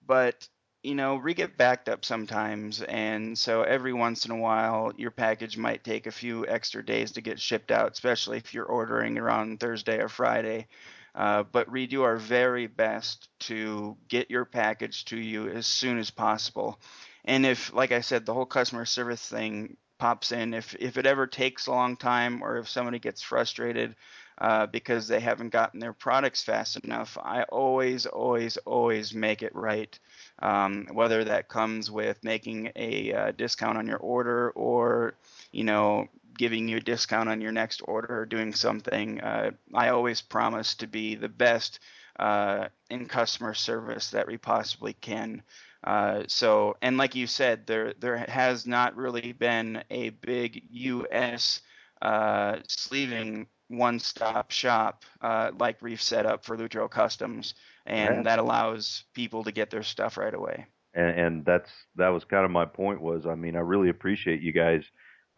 but we get backed up sometimes, and so every once in a while your package might take a few extra days to get shipped out, especially if you're ordering around Thursday or Friday. But we do our very best to get your package to you as soon as possible. And if, like I said, the whole customer service thing pops in, if it ever takes a long time, or if somebody gets frustrated because they haven't gotten their products fast enough, I always, always, always make it right. Whether that comes with making a discount on your order, or, giving you a discount on your next order, or doing something, I always promise to be the best in customer service that we possibly can. And like you said, there has not really been a big U.S. Sleeving one-stop shop like we've set up for Lutro Customs, and Perhaps. that allows people to get their stuff right away. And that was kind of my point was, I mean, I really appreciate you guys.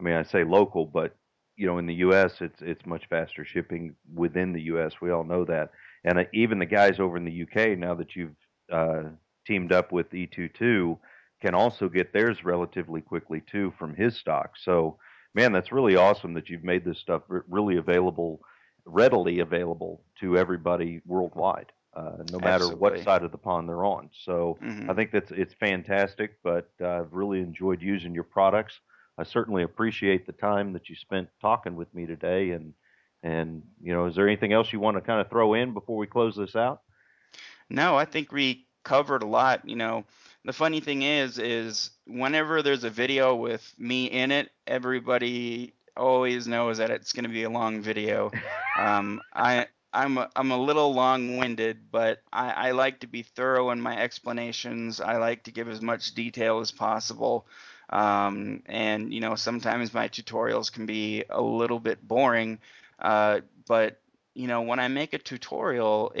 I mean, I say local, but in the U.S. it's much faster shipping within the U.S. We all know that, and even the guys over in the U.K. now that you've uh, teamed up with E22 can also get theirs relatively quickly too from his stock. So, man, that's really awesome that you've made this stuff really available, readily available to everybody worldwide, no matter what Absolutely. side of the pond they're on. So I Hmm. think it's fantastic, but I've really enjoyed using your products. I certainly appreciate the time that you spent talking with me today. And is there anything else you want to kind of throw in before we close this out? No, I think we covered a lot. The funny thing is whenever there's a video with me in it, everybody always knows that it's going to be a long video. I'm a little long-winded, but I like to be thorough in my explanations. I like to give as much detail as possible. And sometimes my tutorials can be a little bit boring. But when I make a tutorial,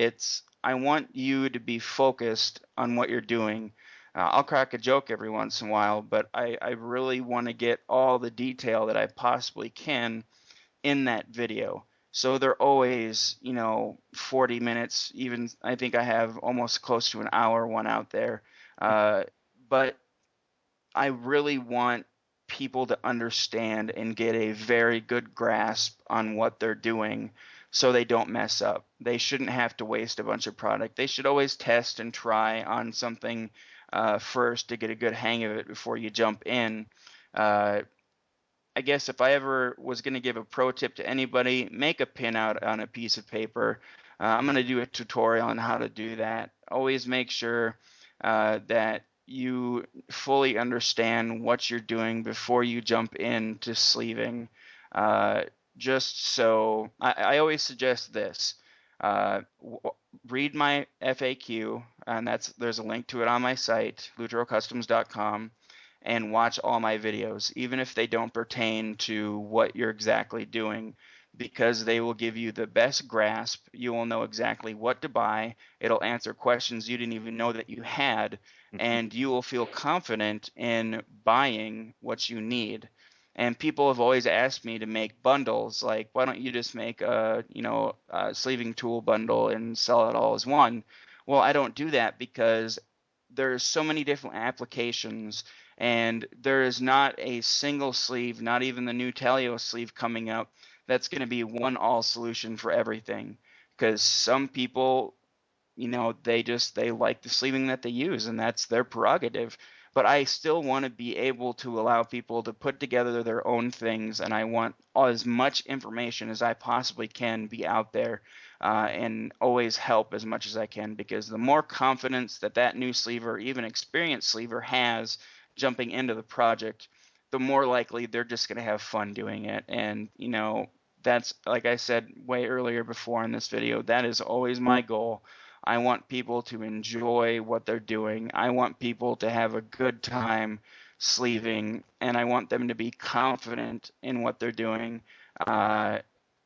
I want you to be focused on what you're doing. I'll crack a joke every once in a while, but I really want to get all the detail that I possibly can in that video. So they're always, 40 minutes, even I think I have almost close to an hour one out there. Uh, but I really want people to understand and get a very good grasp on what they're doing so they don't mess up. They shouldn't have to waste a bunch of product. They should always test and try on something first to get a good hang of it before you jump in. Uh, I guess if I ever was going to give a pro tip to anybody, make a pinout on a piece of paper. I'm going to do a tutorial on how to do that. Always make sure that you fully understand what you're doing before you jump into sleeving. Uh, just so I always suggest this. Read my FAQ, and there's a link to it on my site, Lutro0customs.com, and watch all my videos, even if they don't pertain to what you're exactly doing, because they will give you the best grasp. You will know exactly what to buy. It'll answer questions you didn't even know that you had, and you will feel confident in buying what you need. And people have always asked me to make bundles, like, why don't you just make a sleeving tool bundle and sell it all as one? Well, I don't do that because there's so many different applications, and there is not a single sleeve, not even the new Talio sleeve coming up, that's going to be one all solution for everything. Because some people, they like the sleeving that they use, and that's their prerogative. But I still want to be able to allow people to put together their own things, and I want as much information as I possibly can be out there, and always help as much as I can, because the more confidence that that new sleever, even experienced sleever, has jumping into the project, the more likely they're just going to have fun doing it. And that's, like I said way earlier before in this video, that is always my goal. I want people to enjoy what they're doing. I want people to have a good time sleeving, and I want them to be confident in what they're doing, uh,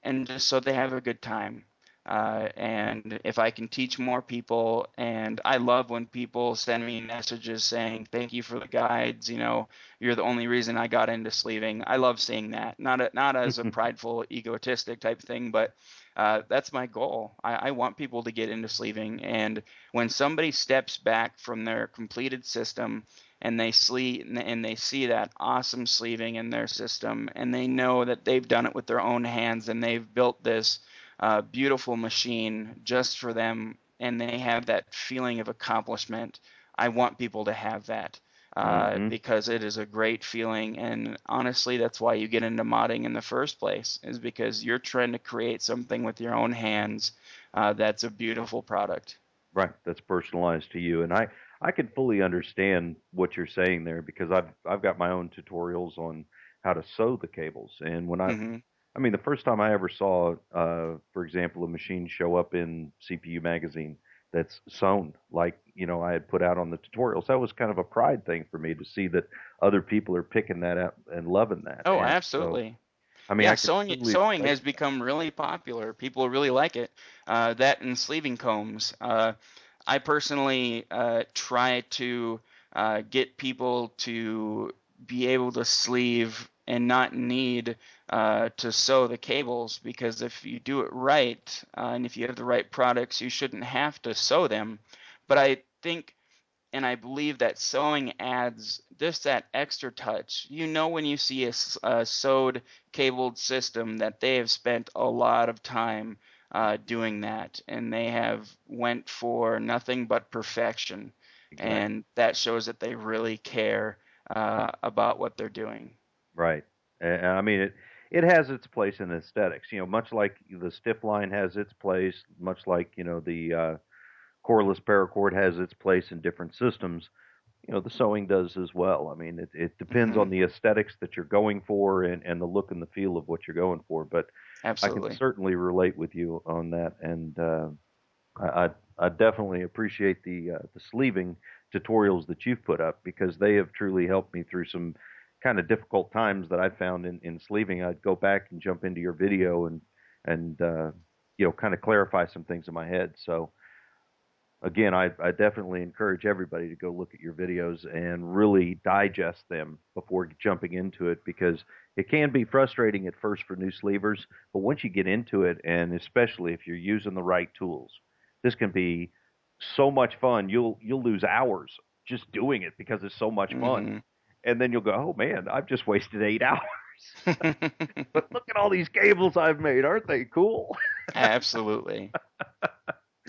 and just so they have a good time. And if I can teach more people, and I love when people send me messages saying, "Thank you for the guides. You're the only reason I got into sleeving." I love seeing that. Not as a prideful, egotistic type thing, but that's my goal. I want people to get into sleeving, and when somebody steps back from their completed system and they see that awesome sleeving in their system, and they know that they've done it with their own hands and they've built this beautiful machine just for them, and they have that feeling of accomplishment. I want people to have that Hmm. because it is a great feeling, and honestly, that's why you get into modding in the first place, is because you're trying to create something with your own hands that's a beautiful product. Right, that's personalized to you, and I can fully understand what you're saying there because I've got my own tutorials on how to sew the cables, and Hmm. I mean the first time I ever saw, for example, a machine show up in CPU magazine that's sewn like I had put out on the tutorials, that was kind of a pride thing for me to see that other people are picking that up and loving that, Oh, and so absolutely. I mean Yeah, I can truly sewing relate has to that. become really popular. People really like it. That and sleeving combs. I personally try to get people to be able to sleeve and not need to sew the cables, because if you do it right and if you have the right products, you shouldn't have to sew them. But I think and I believe that sewing adds just that extra touch. When you see a sewed cabled system that they have spent a lot of time doing that, and they have went for nothing but perfection, Exactly. and that shows that they really care about what they're doing. Right. And I mean it has its place in aesthetics. Much like the stiff line has its place, much like, the coreless paracord has its place in different systems, the sewing does as well. I mean, it depends Hmm. on the aesthetics that you're going for and the look and the feel of what you're going for. But I can Absolutely. certainly relate with you on that, and I definitely appreciate the sleeving tutorials that you've put up because they have truly helped me through some kind of difficult times that I found in sleeving. I'd go back and jump into your video and kind of clarify some things in my head. So again, I definitely encourage everybody to go look at your videos and really digest them before jumping into it because it can be frustrating at first for new sleevers, but once you get into it, and especially if you're using the right tools, this can be so much fun. You'll lose hours just doing it because it's so much fun, Hmm. and then you'll go, oh man, I've just wasted 8 hours. But look at all these cables I've made, aren't they cool? Absolutely.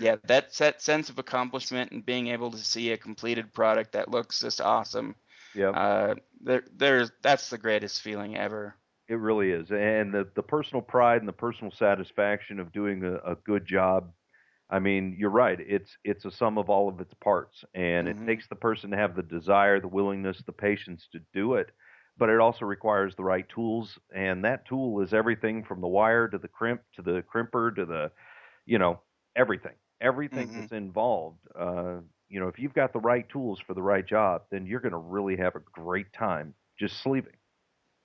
Yeah, that sense of accomplishment and being able to see a completed product that looks just awesome, Yep. that's the greatest feeling ever. It really is. And the personal pride and the personal satisfaction of doing a good job. I mean, you're right. It's a sum of all of its parts. And it Hmm. takes the person to have the desire, the willingness, the patience to do it. But it also requires the right tools. And that tool is everything from the wire to the crimp to the crimper to the, you know, everything. Everything Hmm. that's involved. If you've got the right tools for the right job, then you're going to really have a great time just sleeping.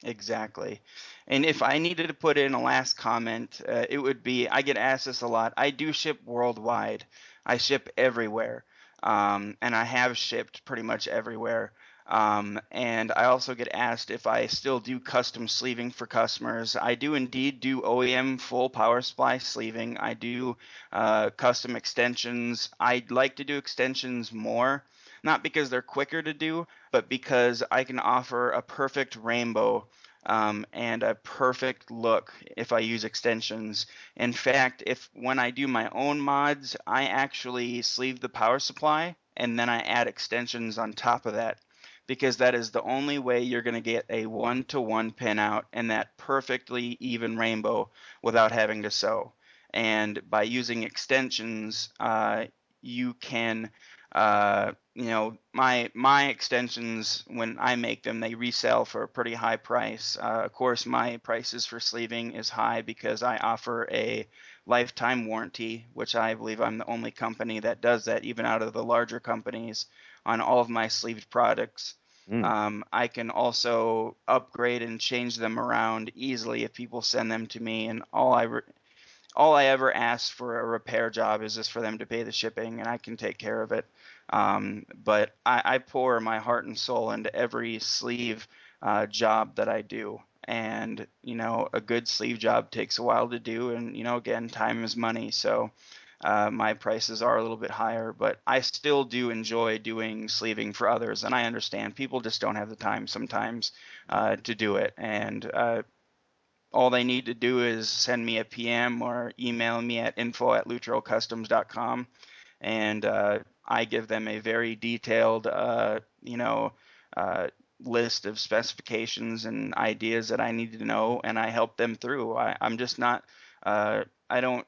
Exactly. And if I needed to put in a last comment, it would be, I get asked this a lot. I do ship worldwide. I ship everywhere. And I have shipped pretty much everywhere. And I also get asked if I still do custom sleeving for customers. I do indeed do OEM full power supply sleeving. I do custom extensions. I'd like to do extensions more, not because they're quicker to do, but because I can offer a perfect rainbow and a perfect look if I use extensions. In fact, if when I do my own mods, I actually sleeve the power supply and then I add extensions on top of that, because that is the only way you're going to get a one-to-one pinout and that perfectly even rainbow without having to sew. And by using extensions, you can my extensions, when I make them, they resell for a pretty high price. Of course, my prices for sleeving is high because I offer a lifetime warranty, which I believe I'm the only company that does that, even out of the larger companies, on all of my sleeved products. Mm. I can also upgrade and change them around easily if people send them to me, and all I ever ask for a repair job is just for them to pay the shipping, and I can take care of it. But I pour my heart and soul into every sleeve job that I do. And, a good sleeve job takes a while to do. And, again, time is money. So my prices are a little bit higher, but I still do enjoy doing sleeving for others. And I understand people just don't have the time sometimes to do it. And all they need to do is send me a PM or email me at info@lutro0customs.com, and I give them a very detailed, uh, list of specifications and ideas that I need to know, and I help them through. I'm just not, I don't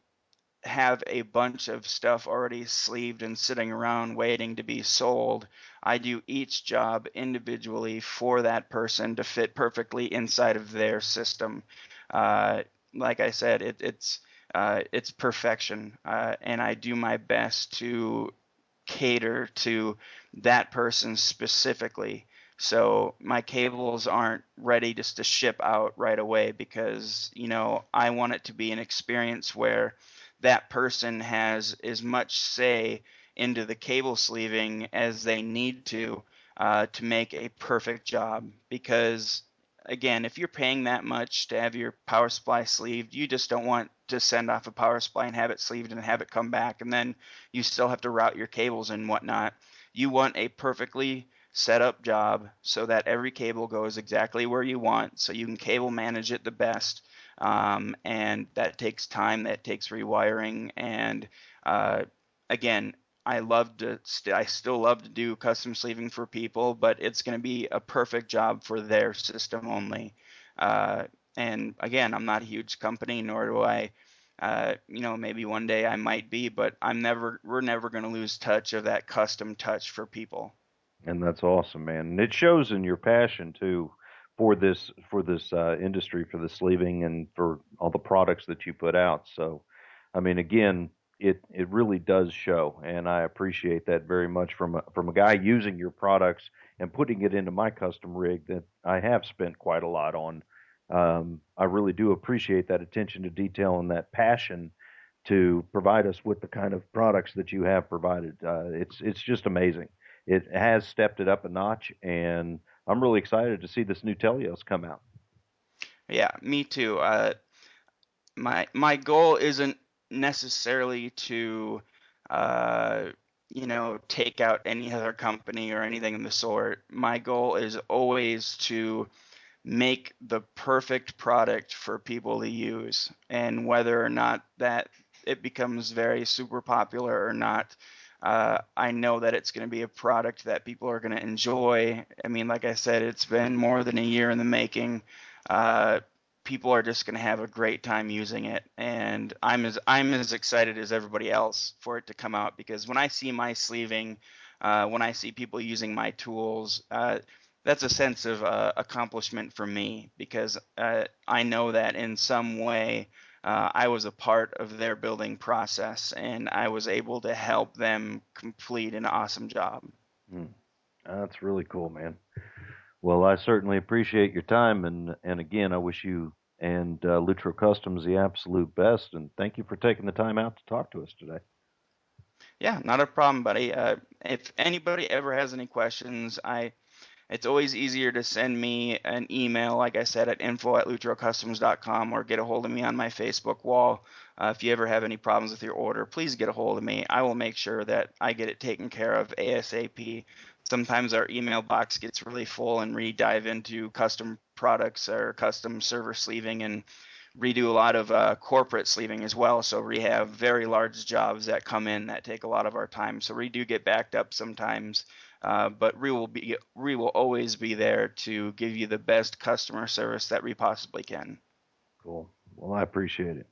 have a bunch of stuff already sleeved and sitting around waiting to be sold. I do each job individually for that person to fit perfectly inside of their system. Uh, like I said, it's perfection, and I do my best to cater to that person specifically. So my cables aren't ready just to ship out right away because, I want it to be an experience where that person has as much say into the cable sleeving as they need to make a perfect job. Because again, if you're paying that much to have your power supply sleeved, you just don't want to send off a power supply and have it sleeved and have it come back, and then you still have to route your cables and whatnot. You want a perfectly set up job so that every cable goes exactly where you want, so you can cable manage it the best. And that takes time, that takes rewiring, and uh, again, I still love to do custom sleeving for people, but it's going to be a perfect job for their system only. Uh, and again, I'm not a huge company, nor do I, maybe one day I might be, but we're never going to lose touch of that custom touch for people. And that's awesome, man. And it shows in your passion too for this industry, for the sleeving, and for all the products that you put out. So, I mean, again, it really does show, and I appreciate that very much from a guy using your products and putting it into my custom rig that I have spent quite a lot on. I really do appreciate that attention to detail and that passion to provide us with the kind of products that you have provided. It's just amazing. It has stepped it up a notch, and I'm really excited to see this new Telios come out. Yeah, me too. My goal isn't necessarily to uh, take out any other company or anything of the sort. My goal is always to make the perfect product for people to use, and whether or not that it becomes very super popular or not, I know that it's going to be a product that people are going to enjoy. I mean, like I said, it's been more than a year in the making. uh, People are just going to have a great time using it, and I'm as excited as everybody else for it to come out, because when I see my sleeving, when I see people using my tools, that's a sense of accomplishment for me, because I know that in some way I was a part of their building process, and I was able to help them complete an awesome job. Hmm. That's really cool, man. Well, I certainly appreciate your time, and again, I wish you and Lutro Customs the absolute best, and thank you for taking the time out to talk to us today. Yeah, not a problem, buddy. If anybody ever has any questions, it's always easier to send me an email, like I said, at info@lutrocustoms.com, or get a hold of me on my Facebook wall. If you ever have any problems with your order, please get a hold of me. I will make sure that I get it taken care of ASAP. Sometimes our email box gets really full, and we dive into custom products or custom server sleeving, and redo a lot of corporate sleeving as well. So we have very large jobs that come in that take a lot of our time. So we do get backed up sometimes, but we will always be there to give you the best customer service that we possibly can. Cool. Well, I appreciate it.